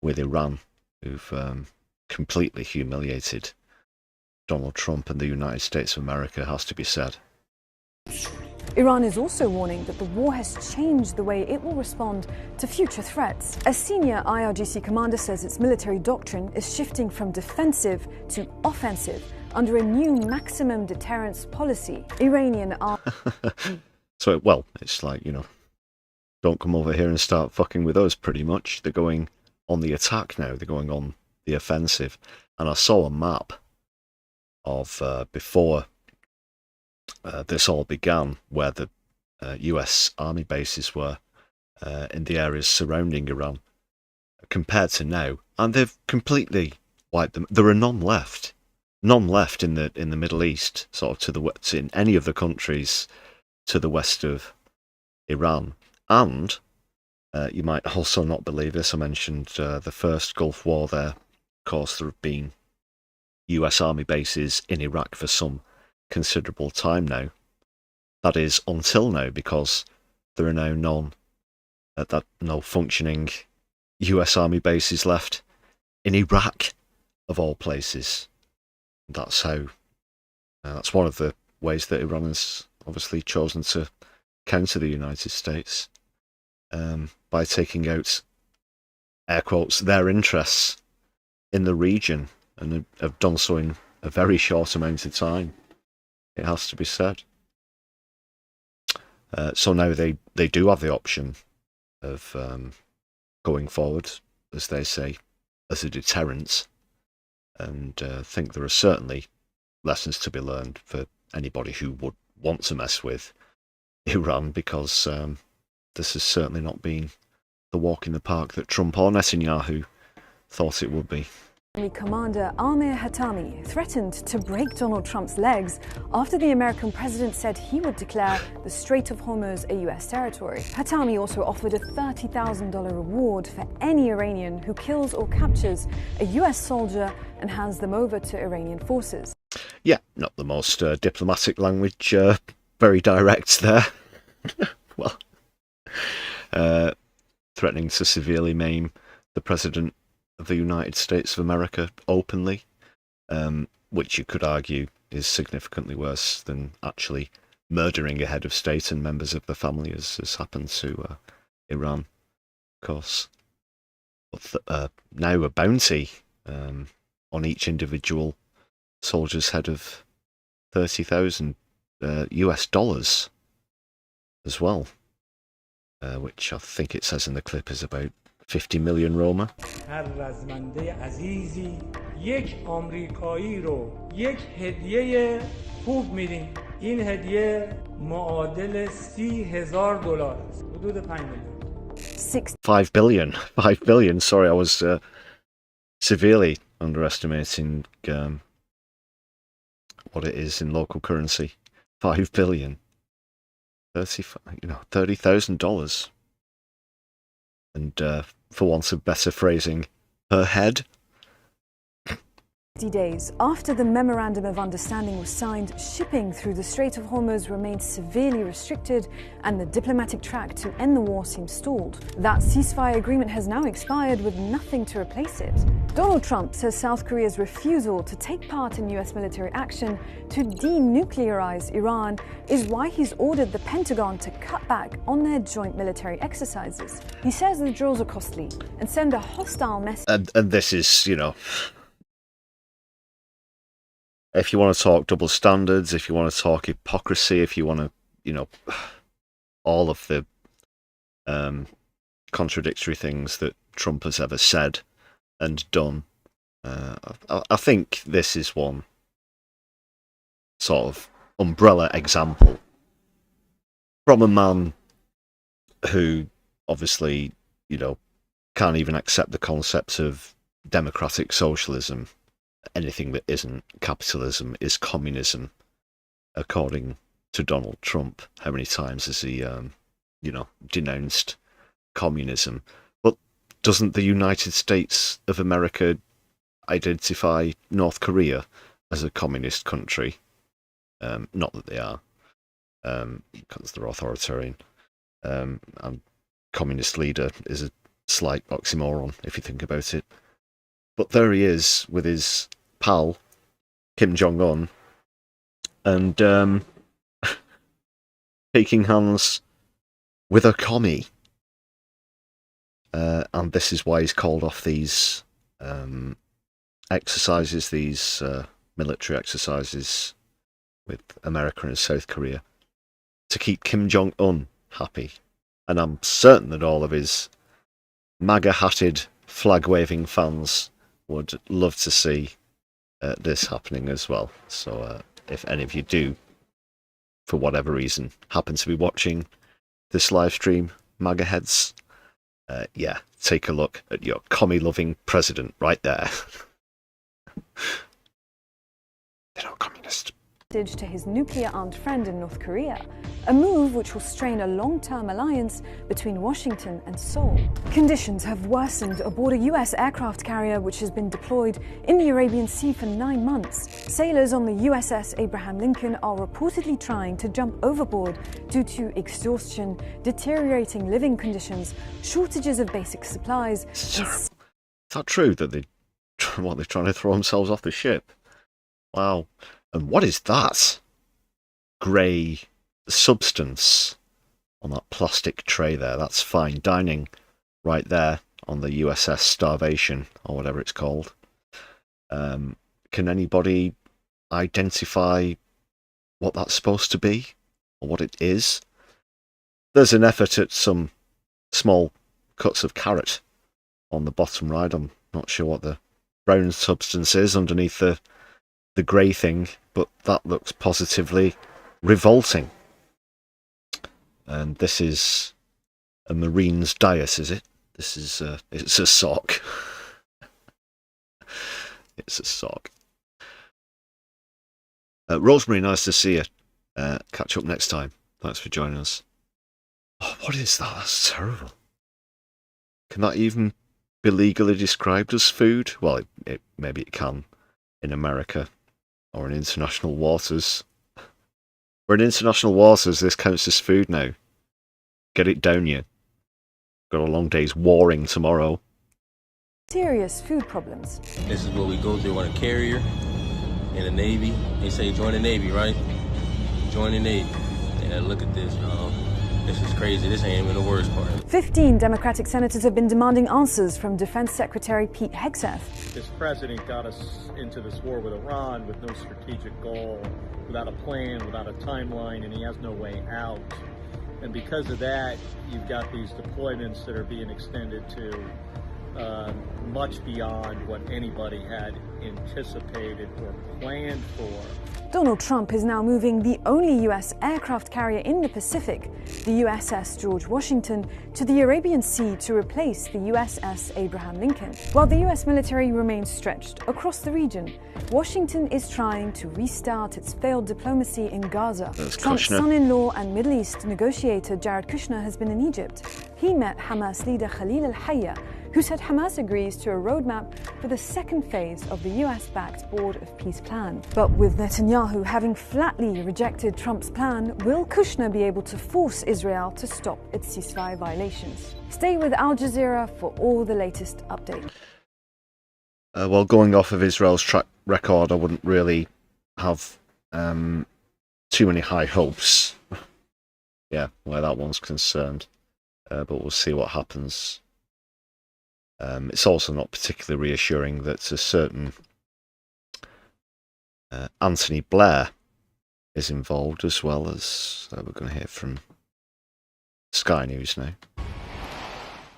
with Iran, who've completely humiliated Donald Trump and the United States of America, has to be said. Iran is also warning that the war has changed the way it will respond to future threats. A senior IRGC commander says its military doctrine is shifting from defensive to offensive under a new maximum deterrence policy. Iranian So, well, it's like, don't come over here and start fucking with us, pretty much. They're going on the attack now. They're going on the offensive. And I saw a map of before this all began, where the US army bases were in the areas surrounding Iran, compared to now, and they've completely wiped them. There are none left in the Middle East, sort of in any of the countries to the west of Iran, and You might also not believe this. I mentioned the first Gulf War there. Of course, there have been US Army bases in Iraq for some considerable time now. That is until now, because there are now no functioning US Army bases left in Iraq, of all places. That's how. That's one of the ways that Iran has obviously chosen to counter the United States, by taking out, air quotes, their interests in the region, and have done so in a very short amount of time, it has to be said. So now they do have the option of going forward, as they say, as a deterrent, and think there are certainly lessons to be learned for anybody who would want to mess with Iran, because this has certainly not been the walk in the park that Trump or Netanyahu thought it would be. Commander Amir Hatami threatened to break Donald Trump's legs after the American president said he would declare the Strait of Hormuz a US territory. Hatami also offered a $30,000 reward for any Iranian who kills or captures a US soldier and hands them over to Iranian forces. Yeah, not the most diplomatic language, very direct there. Well, threatening to severely maim the president of the United States of America openly, which you could argue is significantly worse than actually murdering a head of state and members of the family, as has happened to Iran, of course. But now a bounty on each individual soldier's head of $30,000 US dollars as well, which I think it says in the clip is about 50 million Roma. هر رزمنده عزیزی یک آمریکایی رو یک هدیه خوب میدیم. این هدیه معادل $30,000 است. حدود 5 میلیون. 5 billion. 5 billion. Sorry, I was severely underestimating what it is in local currency. 5 billion. $30,000. And for want of better phrasing, per head. 50 days after the Memorandum of Understanding was signed, shipping through the Strait of Hormuz remains severely restricted and the diplomatic track to end the war seems stalled. That ceasefire agreement has now expired with nothing to replace it. Donald Trump says South Korea's refusal to take part in US military action to denuclearize Iran is why he's ordered the Pentagon to cut back on their joint military exercises. He says the drills are costly and send a hostile message. And this is, if you want to talk double standards, if you want to talk hypocrisy, if you want to, all of the contradictory things that Trump has ever said and done, I think this is one sort of umbrella example from a man who obviously, can't even accept the concept of democratic socialism. Anything that isn't capitalism is communism, according to Donald Trump. How many times has he, denounced communism? But doesn't the United States of America identify North Korea as a communist country? Not that they are, because they're authoritarian. And communist leader is a slight oxymoron, if you think about it. But there he is with his pal, Kim Jong-un, and shaking hands with a commie. And this is why he's called off these exercises, these military exercises with America and South Korea, to keep Kim Jong-un happy. And I'm certain that all of his MAGA-hatted, flag-waving fans would love to see this happening as well. So if any of you do, for whatever reason, happen to be watching this live stream, MAGA heads, take a look at your commie-loving president right there. They're not communist. hostage to his nuclear-armed friend in North Korea, a move which will strain a long-term alliance between Washington and Seoul. Conditions have worsened aboard a US aircraft carrier which has been deployed in the Arabian Sea for 9 months. Sailors on the USS Abraham Lincoln are reportedly trying to jump overboard due to exhaustion, deteriorating living conditions, shortages of basic supplies. Is that true that they're trying to throw themselves off the ship? Wow. And what is that grey substance on that plastic tray there? That's fine dining right there on the USS Starvation, or whatever it's called. Can anybody identify what that's supposed to be, or what it is? There's an effort at some small cuts of carrot on the bottom right. I'm not sure what the brown substance is underneath the grey thing, but that looks positively revolting. And this is a Marine's diet, is it? This is it's a sock. It's a sock. Rosemary, nice to see you. Catch up next time. Thanks for joining us. Oh, what is that? That's terrible. Can that even be legally described as food? Well, maybe it can in America or in international waters. We're in international waters. This counts as food now. Get it down, you. Got a long day's warring tomorrow. Serious food problems. This is what we go through on a carrier in the Navy. They say join the Navy, right? Join the Navy. And look at this, y'all. This is crazy. This ain't even the worst part. 15 Democratic senators have been demanding answers from Defense Secretary Pete Hegseth. This president got us into this war with Iran with no strategic goal, without a plan, without a timeline, and he has no way out. And because of that, you've got these deployments that are being extended to much beyond what anybody had anticipated or planned for. Donald Trump is now moving the only US aircraft carrier in the Pacific, the USS George Washington, to the Arabian Sea to replace the USS Abraham Lincoln. While the US military remains stretched across the region, Washington is trying to restart its failed diplomacy in Gaza. Trump's son-in-law and Middle East negotiator Jared Kushner has been in Egypt. He met Hamas leader Khalil al-Hayya, who said Hamas agrees to a roadmap for the second phase of the US-backed Board of Peace plan. But with Netanyahu having flatly rejected Trump's plan, will Kushner be able to force Israel to stop its ceasefire violations? Stay with Al Jazeera for all the latest updates. Well, going off of Israel's track record, I wouldn't really have too many high hopes. Yeah, where that one's concerned. But we'll see what happens. It's also not particularly reassuring that a certain Anthony Blair is involved, as well as we're going to hear from Sky News now.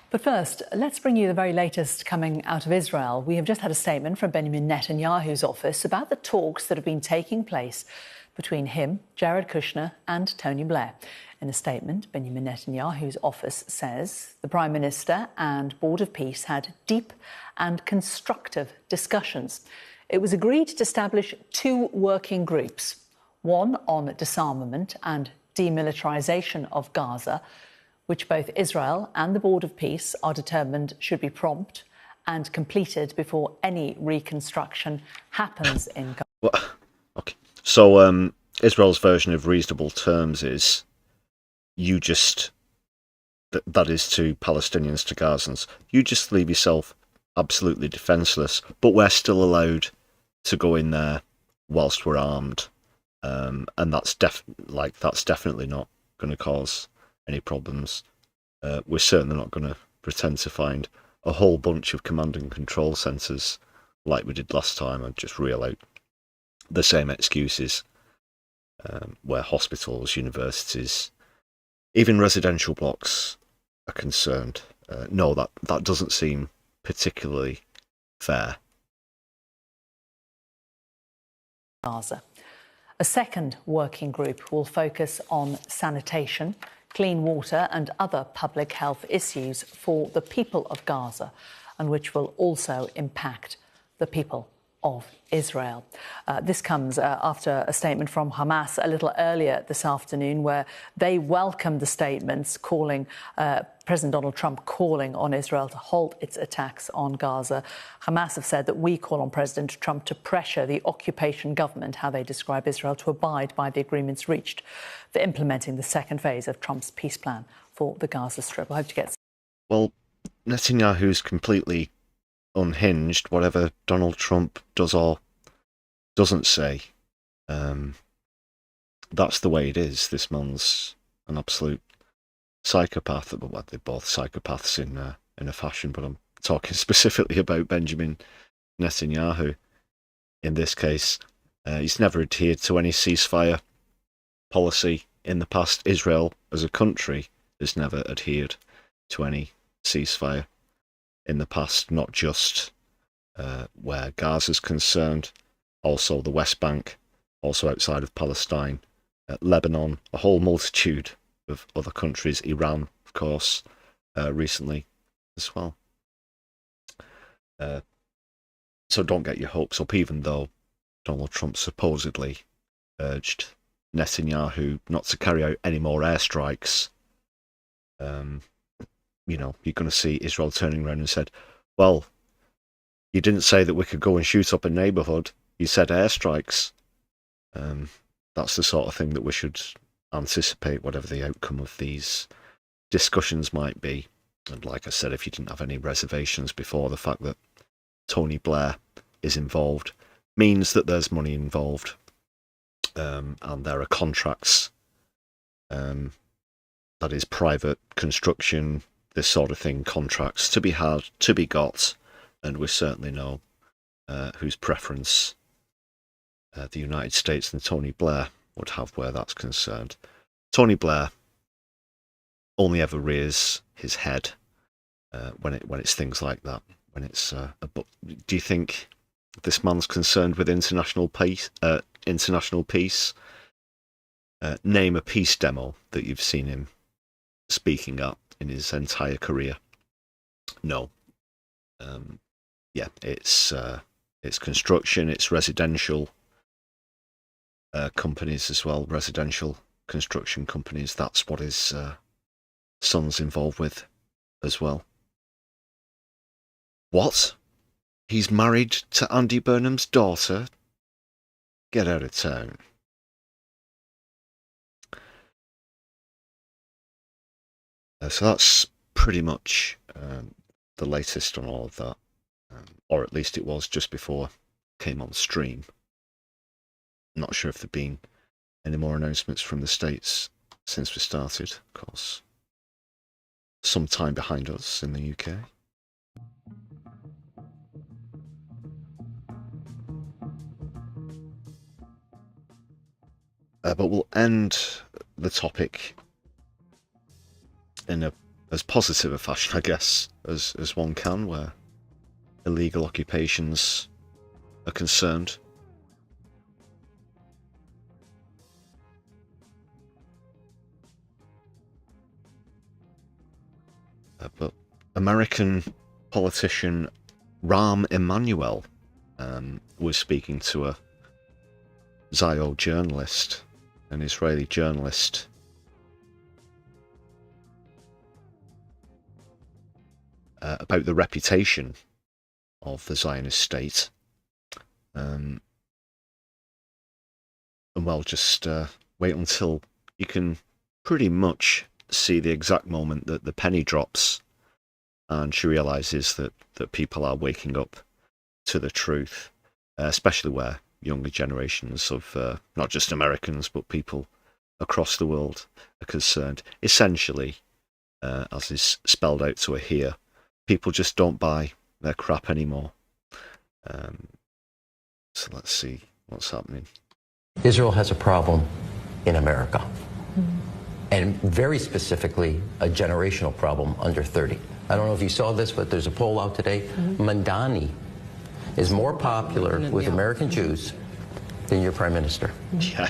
But first, let's bring you the very latest coming out of Israel. We have just had a statement from Benjamin Netanyahu's office about the talks that have been taking place between him, Jared Kushner, and Tony Blair. In a statement, Benjamin Netanyahu's office says the Prime Minister and Board of Peace had deep and constructive discussions. It was agreed to establish 2 working groups, one on disarmament and demilitarization of Gaza, which both Israel and the Board of Peace are determined should be prompt and completed before any reconstruction happens in Gaza. Well, okay. So Israel's version of reasonable terms is you just, that is to Palestinians, to Gazans, you just leave yourself absolutely defenceless, but we're still allowed to go in there whilst we're armed. And that's definitely not going to cause any problems. We're certainly not going to pretend to find a whole bunch of command and control centres like we did last time and just reel out the same excuses where hospitals, universities, even residential blocks are concerned. No, that doesn't seem particularly fair. Gaza. A second working group will focus on sanitation, clean water and other public health issues for the people of Gaza, and which will also impact the people of Israel. This comes after a statement from Hamas a little earlier this afternoon, where they welcomed the statements calling President Donald Trump calling on Israel to halt its attacks on Gaza. Hamas have said that we call on President Trump to pressure the occupation government, how they describe Israel, to abide by the agreements reached for implementing the second phase of Trump's peace plan for the Gaza Strip. I hope to get... Well, Netanyahu's completely unhinged, whatever Donald Trump does or doesn't say. That's the way it is. This man's an absolute psychopath. Well, they're both psychopaths in a fashion, but I'm talking specifically about Benjamin Netanyahu. In this case, he's never adhered to any ceasefire policy in the past. Israel, as a country, has never adhered to any ceasefire in the past, not just where Gaza's concerned, also the West Bank, also outside of Palestine, Lebanon, a whole multitude of other countries, Iran, of course, recently as well. So don't get your hopes up, even though Donald Trump supposedly urged Netanyahu not to carry out any more airstrikes. You're going to see Israel turning around and said, well, you didn't say that we could go and shoot up a neighbourhood. You said airstrikes. That's the sort of thing that we should anticipate, whatever the outcome of these discussions might be. And like I said, if you didn't have any reservations before, the fact that Tony Blair is involved means that there's money involved. And there are contracts. That is private construction, this sort of thing, contracts to be had, to be got, and we certainly know whose preference the United States and Tony Blair would have where that's concerned. Tony Blair only ever rears his head when it's things like that. When it's do you think this man's concerned with international peace? Name a peace demo that you've seen him speaking at in his entire career. No. It's construction, it's residential companies as well, residential construction companies. That's what his son's involved with as well. What? He's married to Andy Burnham's daughter? Get out of town. So that's pretty much the latest on all of that, or at least it was just before I came on stream. Not sure if there have been any more announcements from the States since we started, of course. Some time behind us in the UK. But we'll end the topic in as positive a fashion, I guess, as one can, where illegal occupations are concerned. But American politician Rahm Emanuel was speaking to a Zio journalist, an Israeli journalist, about the reputation of the Zionist state. And well, just wait until you can pretty much see the exact moment that the penny drops and she realises that people are waking up to the truth, especially where younger generations of not just Americans but people across the world are concerned. Essentially, as is spelled out to her here, people just don't buy their crap anymore. So let's see what's happening. Israel has a problem in America, and very specifically a generational problem under 30. I don't know if you saw this, but there's a poll out today. Mandani is more popular with American Jews than your prime minister. Yeah.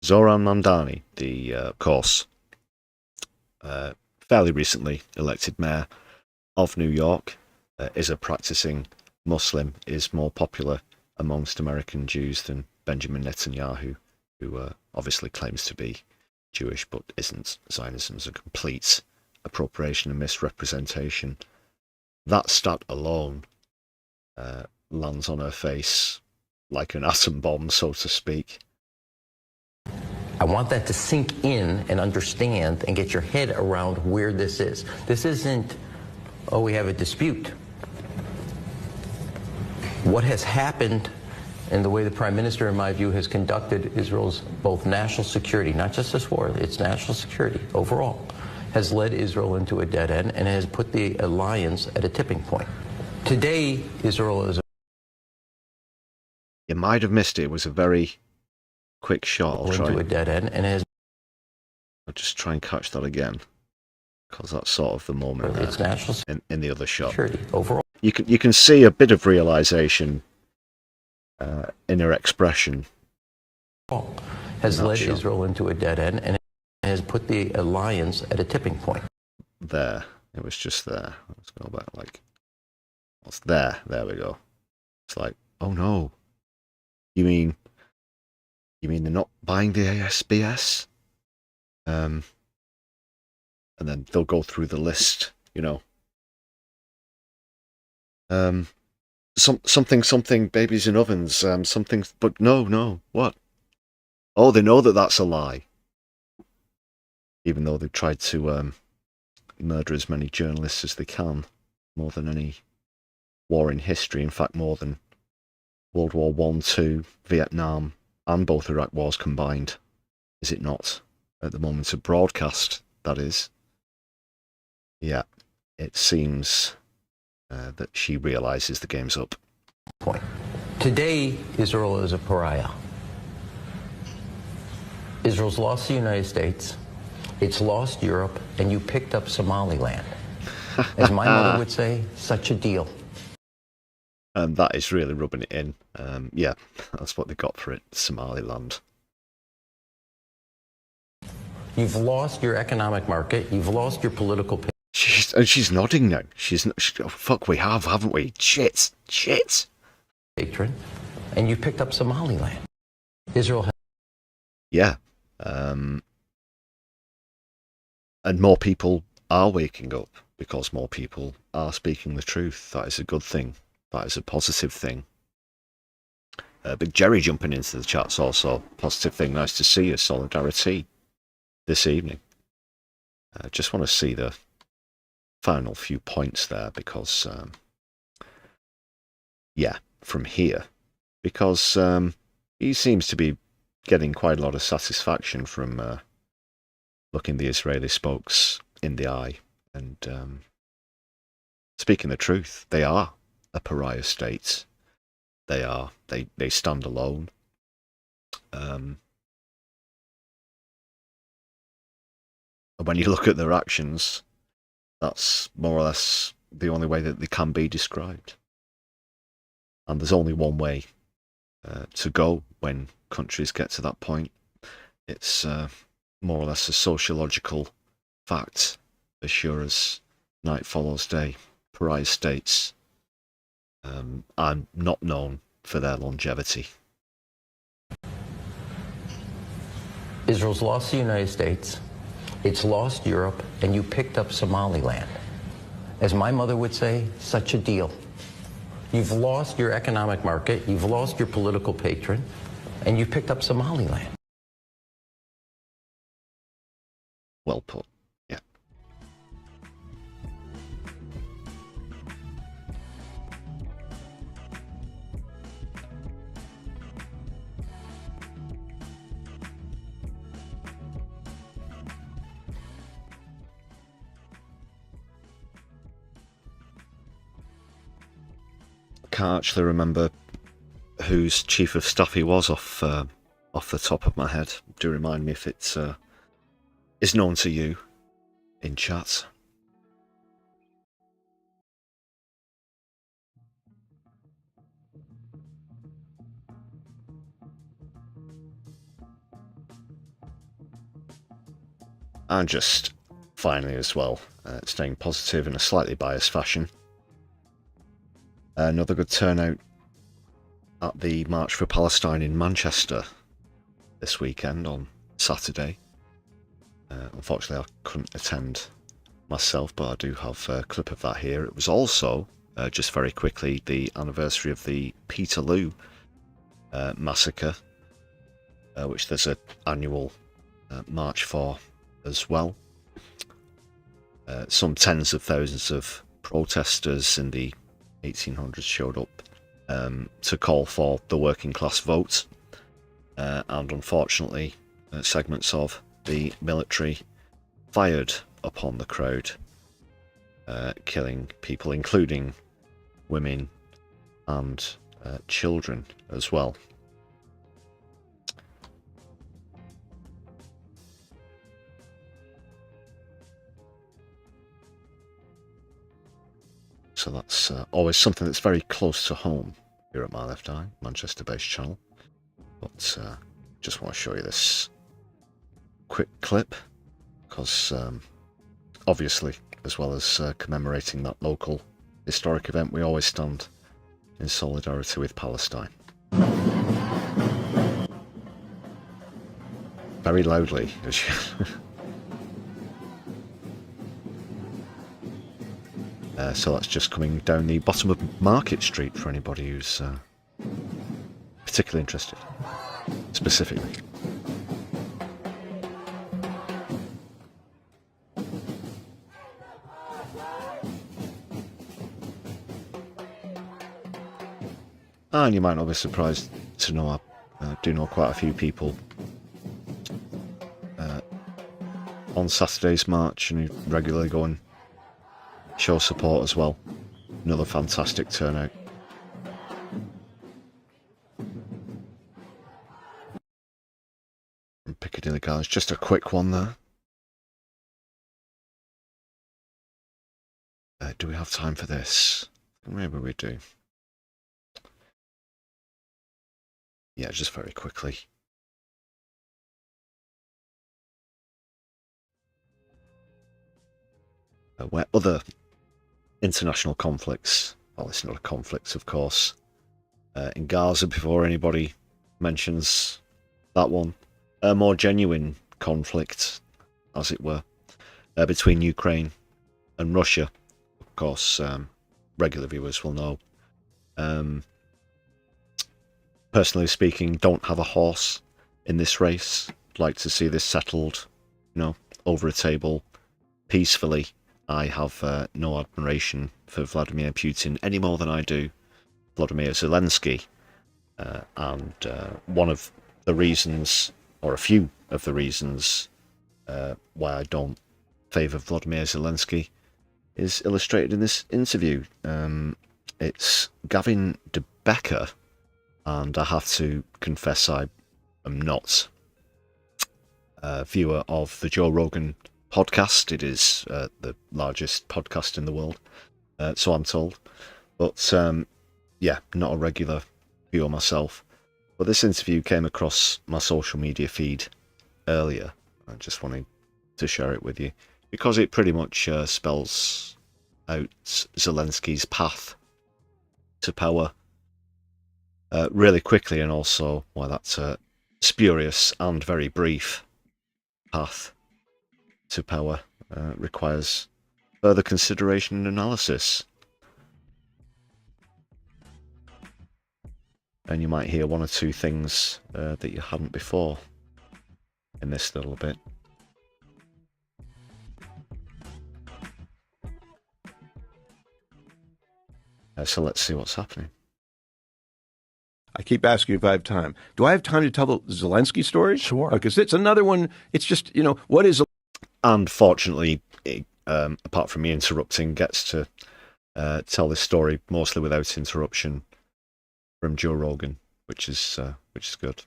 Zoran Mandani, the, of course, fairly recently elected mayor of New York, is a practicing Muslim is more popular amongst American Jews than Benjamin Netanyahu, who obviously claims to be Jewish but isn't. Zionism's a complete appropriation and misrepresentation. That stat alone lands on her face like an atom bomb, so to speak. I want that to sink in and understand and get your head around where this is. This isn't, oh, we have a dispute. What has happened and the way the Prime Minister, in my view, has conducted Israel's both national security, not just this war, it's national security overall, has led Israel into a dead end and has put the alliance at a tipping point. Today, Israel is... You might have missed it. It was a very quick shot. I'll try. Into a dead end and has... I'll just try and catch that again, because that's sort of the moment it's national in the other shot. Security overall. You can see a bit of realization in her expression. Has led Israel into a dead end and has put the alliance at a tipping point. There. It was just there. Let's go back like... What's there? There we go. It's like, oh no. You mean they're not buying the ASBS? And then they'll go through the list, you know. Something, babies in ovens, something, but no, what? Oh, they know that that's a lie. Even though they've tried to murder as many journalists as they can, more than any war in history, in fact more than World War I, II, Vietnam, and both Iraq wars combined, is it not? At the moment of broadcast, that is. Yeah, it seems that she realizes the game's up. Point. Today, Israel is a pariah. Israel's lost the United States, it's lost Europe, and you picked up Somaliland. As my mother would say, such a deal. And that is really rubbing it in. Yeah, that's what they got for it, Somaliland. You've lost your economic market, you've lost your political... She's nodding now. Oh, fuck, we have, haven't we? Shit. Patron, and you picked up Somaliland. Israel has... Yeah. And more people are waking up because more people are speaking the truth. That is a good thing. That is a positive thing. Big Jerry jumping into the chat's also a positive thing. Nice to see you, Solidari-Tea, this evening. I just want to see the final few points there because, yeah, from here. Because he seems to be getting quite a lot of satisfaction from looking the Israeli spokes in the eye and speaking the truth. They are a pariah state. They are. They stand alone. And when you look at their actions, that's more or less the only way that they can be described. And there's only one way to go when countries get to that point. It's more or less a sociological fact, as sure as night follows day. Pariah states are not known for their longevity. Israel's lost the United States, it's lost Europe, and you picked up Somaliland. As my mother would say, such a deal. You've lost your economic market, you've lost your political patron, and you picked up Somaliland. Well put, yeah. Can't actually remember whose chief of staff he was off the top of my head. Do remind me if it is known to you in chat. And just finally as well, staying positive in a slightly biased fashion. Another good turnout at the March for Palestine in Manchester this weekend on Saturday. Unfortunately, I couldn't attend myself, but I do have a clip of that here. It was also, just very quickly, the anniversary of the Peterloo massacre, which there's an annual march for as well. Some tens of thousands of protesters in the 1800s showed up to call for the working class vote, and unfortunately segments of the military fired upon the crowd, killing people, including women and children as well. So that's always something that's very close to home here at My Left Eye, Manchester-based channel. But just want to show you this quick clip, because obviously, as well as commemorating that local historic event, we always stand in solidarity with Palestine. Very loudly, as you so that's just coming down the bottom of Market Street for anybody who's particularly interested, specifically. And you might not be surprised to know I do know quite a few people on Saturday's march, and who regularly go and show support as well. Another fantastic turnout. From Piccadilly Gardens, just a quick one there. Do we have time for this? Maybe we do. Yeah, just very quickly. Where other international conflicts, well, it's not a conflict, of course, in Gaza, before anybody mentions that one, a more genuine conflict, as it were, between Ukraine and Russia. Of course, regular viewers will know. Personally speaking, don't have a horse in this race. I'd like to see this settled, over a table, peacefully. I have no admiration for Vladimir Putin any more than I do Vlodymir Zelenskyy. And one of the reasons, or a few of the reasons, why I don't favour Vladimir Zelenskyy is illustrated in this interview. It's Gavin de Becker, and I have to confess I am not a viewer of the Joe Rogan podcast. It is the largest podcast in the world, so I'm told. But yeah, not a regular viewer myself. But this interview came across my social media feed earlier. I just wanted to share it with you, because it pretty much spells out Zelenskyy's path to power really quickly, and also why that's a spurious and very brief path to power requires further consideration and analysis. And you might hear one or two things that you hadn't before in this little bit. So let's see what's happening. I keep asking you if I have time. Do I have time to tell the Zelenskyy story? Sure. Because it's another one. It's just, what is... And fortunately, apart from me interrupting, gets to tell this story mostly without interruption from Joe Rogan, which is good.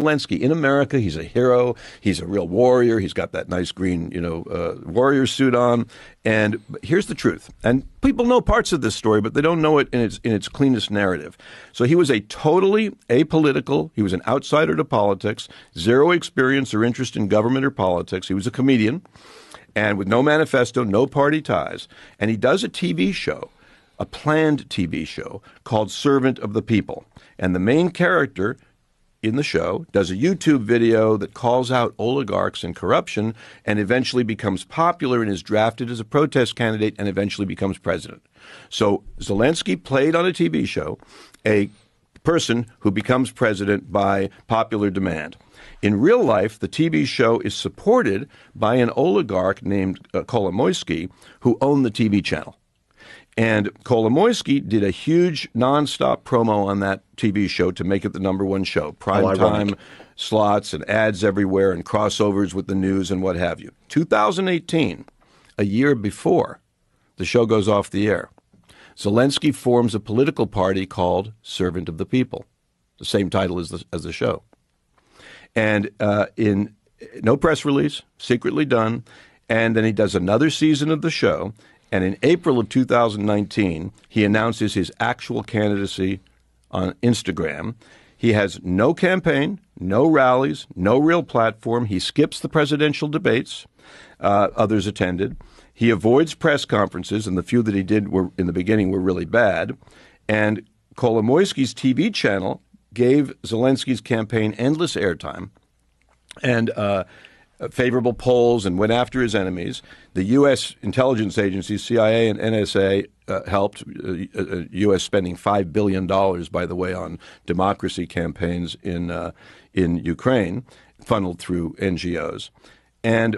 Zelenskyy in America, he's a hero. He's a real warrior. He's got that nice green, warrior suit on. And here's the truth. And people know parts of this story, but they don't know it in its cleanest narrative. So he was a totally apolitical. He was an outsider to politics, zero experience or interest in government or politics. He was a comedian, and with no manifesto, no party ties. And he does a TV show a planned TV show called Servant of the People. And the main character in the show does a YouTube video that calls out oligarchs and corruption and eventually becomes popular and is drafted as a protest candidate and eventually becomes president. So Zelenskyy played on a TV show a person who becomes president by popular demand. In real life, the TV show is supported by an oligarch named Kolomoisky, who owned the TV channel. And Kolomoisky did a huge nonstop promo on that TV show to make it the #1 show. Prime time slots and ads everywhere and crossovers with the news and what have you. 2018, a year before the show goes off the air, Zelenskyy forms a political party called Servant of the People, the same title as the show. And in no press release, secretly done, and then he does another season of the show. And in April of 2019, he announces his actual candidacy on Instagram. He has no campaign, no rallies, no real platform. He skips the presidential debates. Others attended. He avoids press conferences, and the few that he did were in the beginning were really bad. And Kolomoisky's TV channel gave Zelenskyy's campaign endless airtime and favorable polls and went after his enemies. The U.S. intelligence agencies, CIA and NSA, helped, U.S. spending $5 billion, by the way, on democracy campaigns in Ukraine, funneled through NGOs. And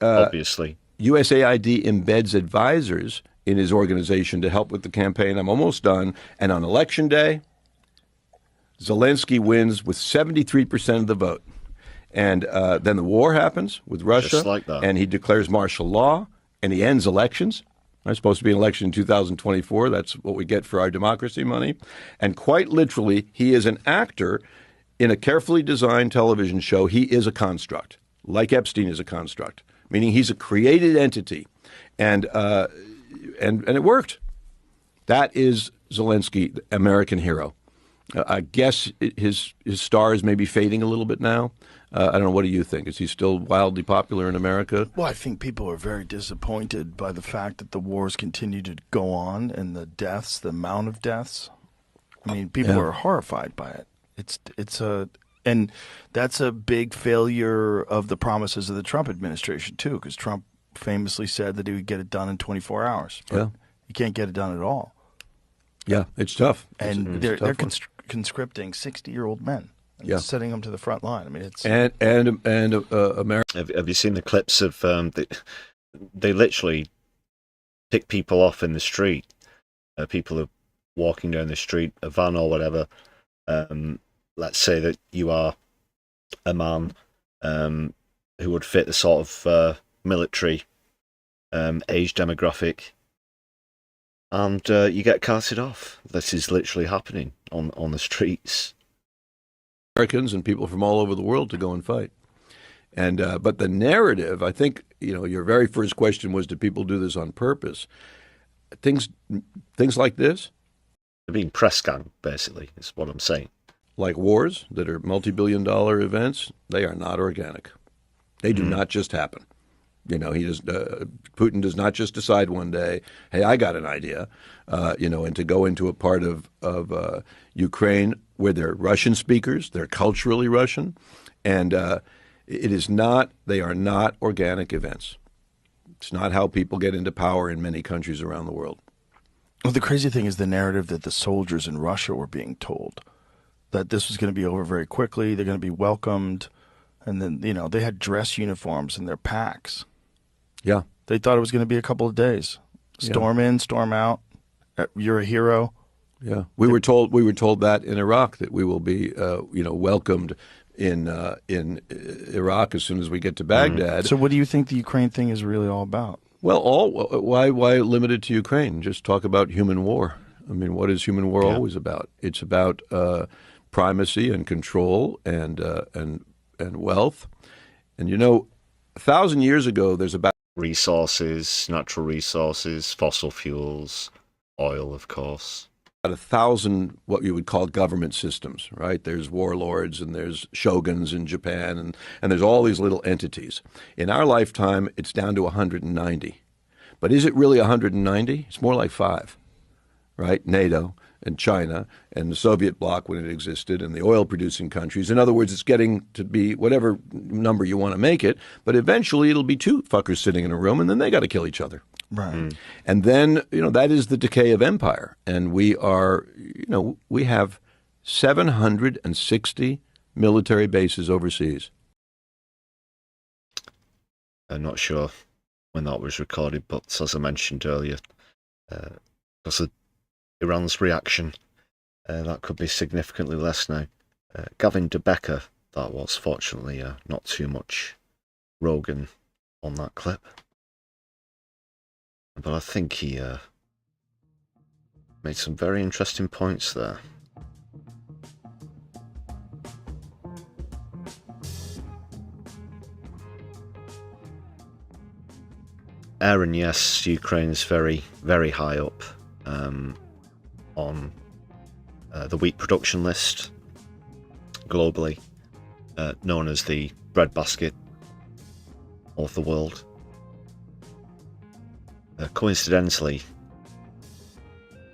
obviously, USAID embeds advisors in his organization to help with the campaign. I'm almost done. And on Election Day, Zelenskyy wins with 73% of the vote. And then the war happens with Russia, Just like that. And he declares martial law, and he ends elections. There's supposed to be an election in 2024. That's what we get for our democracy money. And quite literally, he is an actor in a carefully designed television show. He is a construct, like Epstein is a construct, meaning he's a created entity. And it worked. That is Zelenskyy, American hero. I guess his star is maybe fading a little bit now. I don't know. What do you think? Is he still wildly popular in America? Well, I think people are very disappointed by the fact that the wars continue to go on and the deaths, the amount of deaths. I mean, people are horrified by it. And that's a big failure of the promises of the Trump administration too, because Trump famously said that he would get it done in 24 hours. But you can't get it done at all. Yeah, it's tough. And they're conscripting 60-year-old men. And setting them to the front line. I mean, it's America. Have you seen the clips of they literally pick people off in the street? People are walking down the street, a van or whatever. Let's say that you are a man who would fit the sort of military age demographic, and you get carted off. This is literally happening on the streets. Americans and people from all over the world to go and fight. And but the narrative, I think, your very first question was, do people do this on purpose? Things like this, they're being press gang, basically, is what I'm saying. Like wars that are multi-billion-dollar events, they are not organic. They do not just happen. Putin does not just decide one day, hey, I got an idea, and to go into a part of Ukraine where they're Russian speakers, they're culturally Russian, and they are not organic events. It's not how people get into power in many countries around the world. Well, the crazy thing is the narrative that the soldiers in Russia were being told, that this was going to be over very quickly, they're going to be welcomed, and then, they had dress uniforms in their packs. Yeah. They thought it was going to be a couple of days. Storm in, storm out. You're a hero. Yeah. We were told that in Iraq, that we will be welcomed in Iraq as soon as we get to Baghdad. So what do you think the Ukraine thing is really all about? Well, why limited to Ukraine? Just talk about human war. I mean, what is human war always about? It's about primacy and control and wealth. And 1,000 years ago, there's about resources, natural resources, fossil fuels, oil, of course. About 1,000 what you would call government systems, right? There's warlords and there's shoguns in Japan and there's all these little entities. In our lifetime, it's down to 190. But is it really 190? It's more like 5. right? NATO and China and the Soviet bloc when it existed and the oil-producing countries. In other words, it's getting to be whatever number you want to make it, but eventually it'll be two fuckers sitting in a room and then they got to kill each other. Right. And then, that is the decay of empire. And we are, we have 760 military bases overseas. I'm not sure when that was recorded, but as I mentioned earlier, because of Iran's reaction, that could be significantly less now. Gavin De Becker, that was, fortunately, not too much Rogan on that clip. But I think he made some very interesting points there. Aaron, yes, Ukraine's very, very high up on the wheat production list globally, known as the breadbasket of the world. Coincidentally,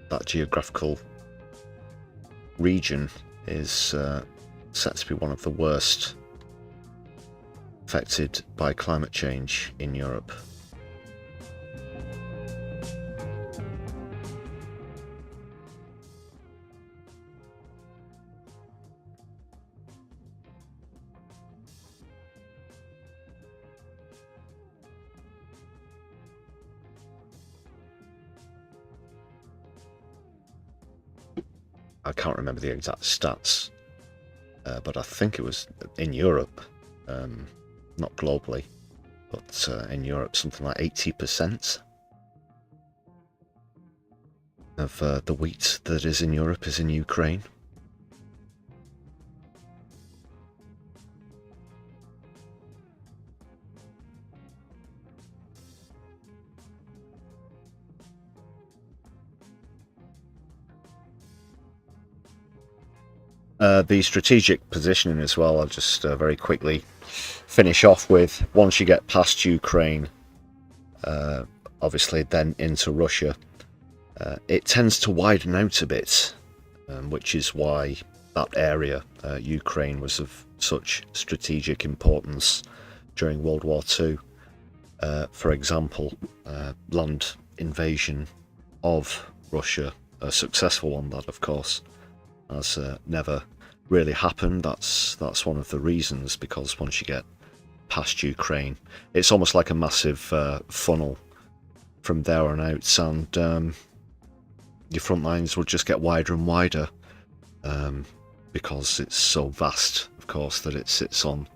that geographical region is set to be one of the worst affected by climate change in Europe. I can't remember the exact stats, but I think it was in Europe, not globally, but in Europe, something like 80% of the wheat that is in Europe is in Ukraine. The strategic positioning as well, I'll just very quickly finish off with, once you get past Ukraine, obviously then into Russia, it tends to widen out a bit, which is why that area, Ukraine, was of such strategic importance during World War II. For example, land invasion of Russia, a successful one that, of course, has never really happened. That's one of the reasons, because once you get past Ukraine, it's almost like a massive funnel from there on out, and your front lines will just get wider and wider, because it's so vast, of course, that it sits on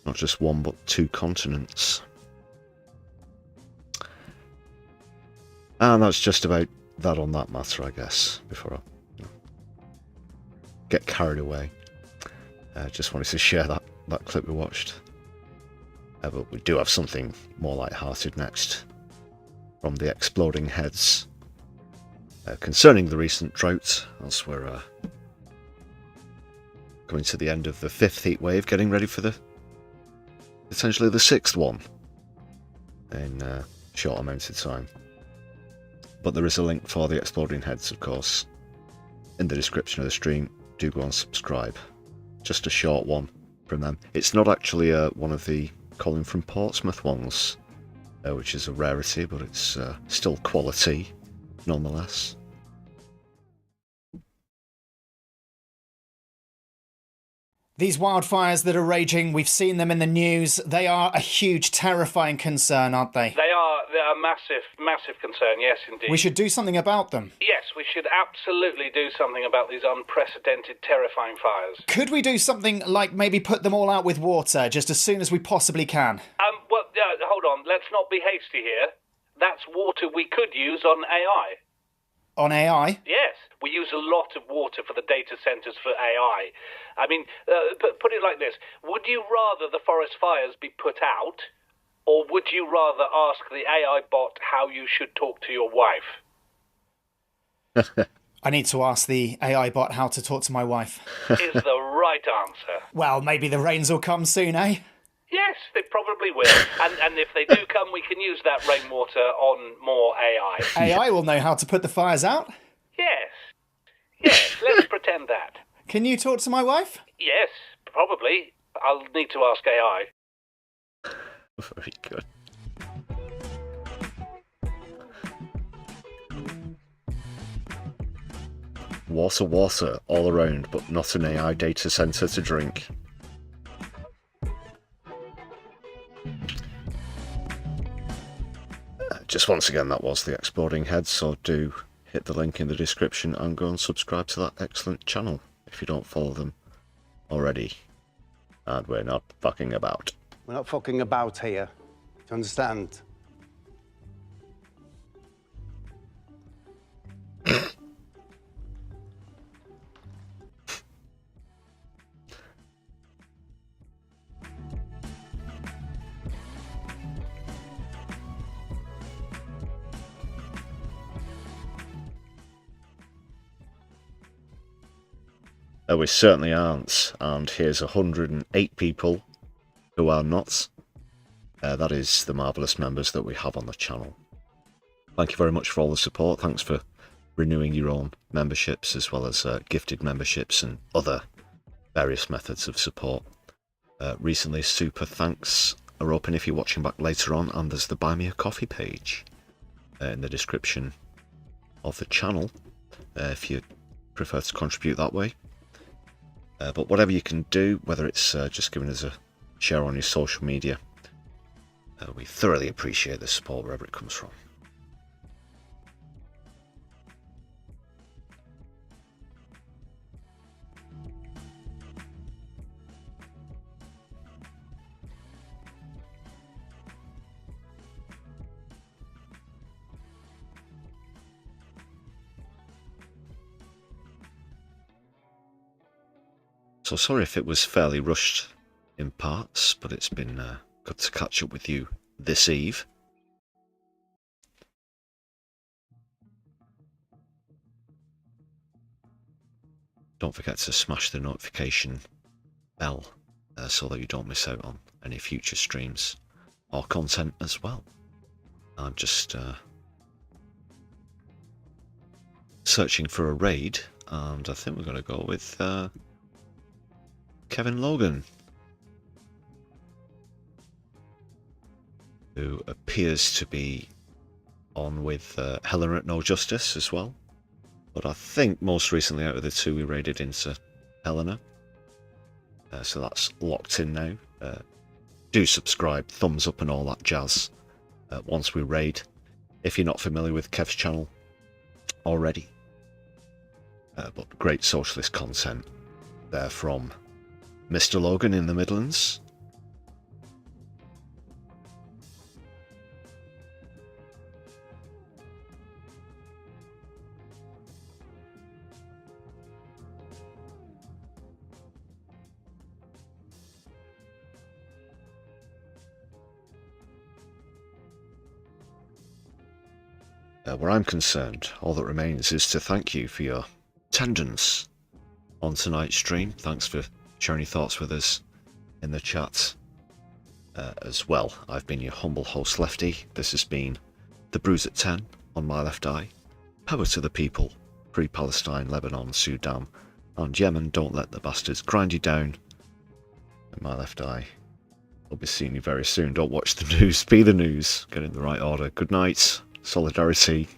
not just one but two continents. And that's just about that on that matter, I guess, before I get carried away. Just wanted to share that clip we watched. But we do have something more light-hearted next from the Exploding Heads concerning the recent drought, as we're coming to the end of the 5th heat wave, getting ready for potentially the 6th one in a short amount of time. But there is a link for the Exploding Heads, of course, in the description of the stream. Do go and subscribe. Just a short one from them. It's not actually one of the Colin from Portsmouth ones, which is a rarity, but it's still quality nonetheless. These wildfires that are raging, we've seen them in the news. They are a huge, terrifying concern, aren't they? They're a massive, massive concern, yes, indeed. We should do something about them. Yes, we should absolutely do something about these unprecedented, terrifying fires. Could we do something like maybe put them all out with water just as soon as we possibly can? Hold on, let's not be hasty here. That's water we could use on AI. On AI? Yes, we use a lot of water for the data centres for AI. I mean, put it like this. Would you rather the forest fires be put out, or would you rather ask the AI bot how you should talk to your wife? I need to ask the AI bot how to talk to my wife. Is the right answer. Well, maybe the rains will come soon, eh? Yes, they probably will. And if they do come, we can use that rainwater on more AI. AI will know how to put the fires out. Yes, let's pretend that. Can you talk to my wife? Yes, probably. I'll need to ask AI. Very good. Water all around, but not an AI data center to drink. Just once again, that was the Exploding Head, so do hit the link in the description and go and subscribe to that excellent channel if you don't follow them already. And we're not fucking about. We're not fucking about here. Do you understand? We certainly aren't, and here's 108 people who are not. That is the marvellous members that we have on the channel. Thank you very much for all the support. Thanks for renewing your own memberships, as well as gifted memberships and other various methods of support. Recently, super thanks are open if you're watching back later on, and there's the Buy Me a Coffee page in the description of the channel if you prefer to contribute that way. But whatever you can do, whether it's just giving us a share on your social media, we thoroughly appreciate the support wherever it comes from. So sorry if it was fairly rushed in parts, but it's been good to catch up with you this eve. Don't forget to smash the notification bell so that you don't miss out on any future streams or content as well. I'm just searching for a raid, and I think we're going to go with Kevin Logan, who appears to be on with Helena at No Justice as well. But I think most recently out of the two we raided into Helena. So that's locked in now. Do subscribe, thumbs up and all that jazz once we raid, if you're not familiar with Kev's channel already. But great socialist content there from Mr. Logan in the Midlands. Where I'm concerned, all that remains is to thank you for your attendance on tonight's stream. Thanks for sharing your thoughts with us in the chat as well. I've been your humble host, Lefty. This has been the Brews at 10 on my left eye. Power to the people. Free Palestine, Lebanon, Sudan, and Yemen. Don't let the bastards grind you down. In my left eye. We'll be seeing you very soon. Don't watch the news. Be the news. Get in the right order. Good night. Solidarity.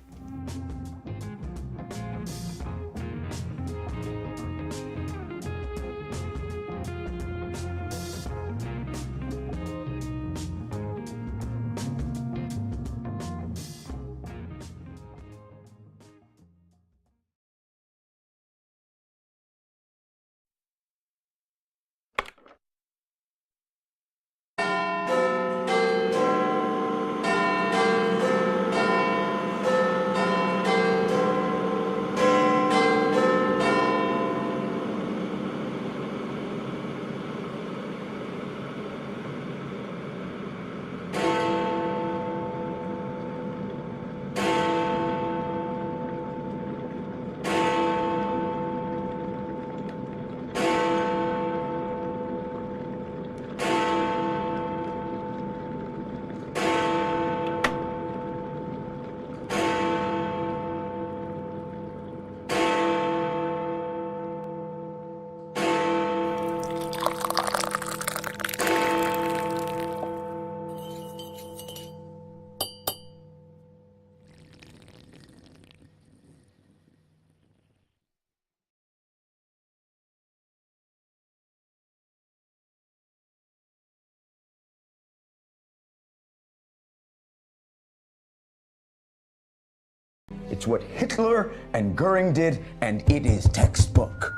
It's what Hitler and Goering did, and it is textbook.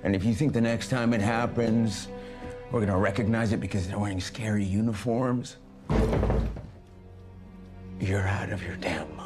And if you think the next time it happens, we're gonna recognize it because they're wearing scary uniforms, you're out of your damn mind.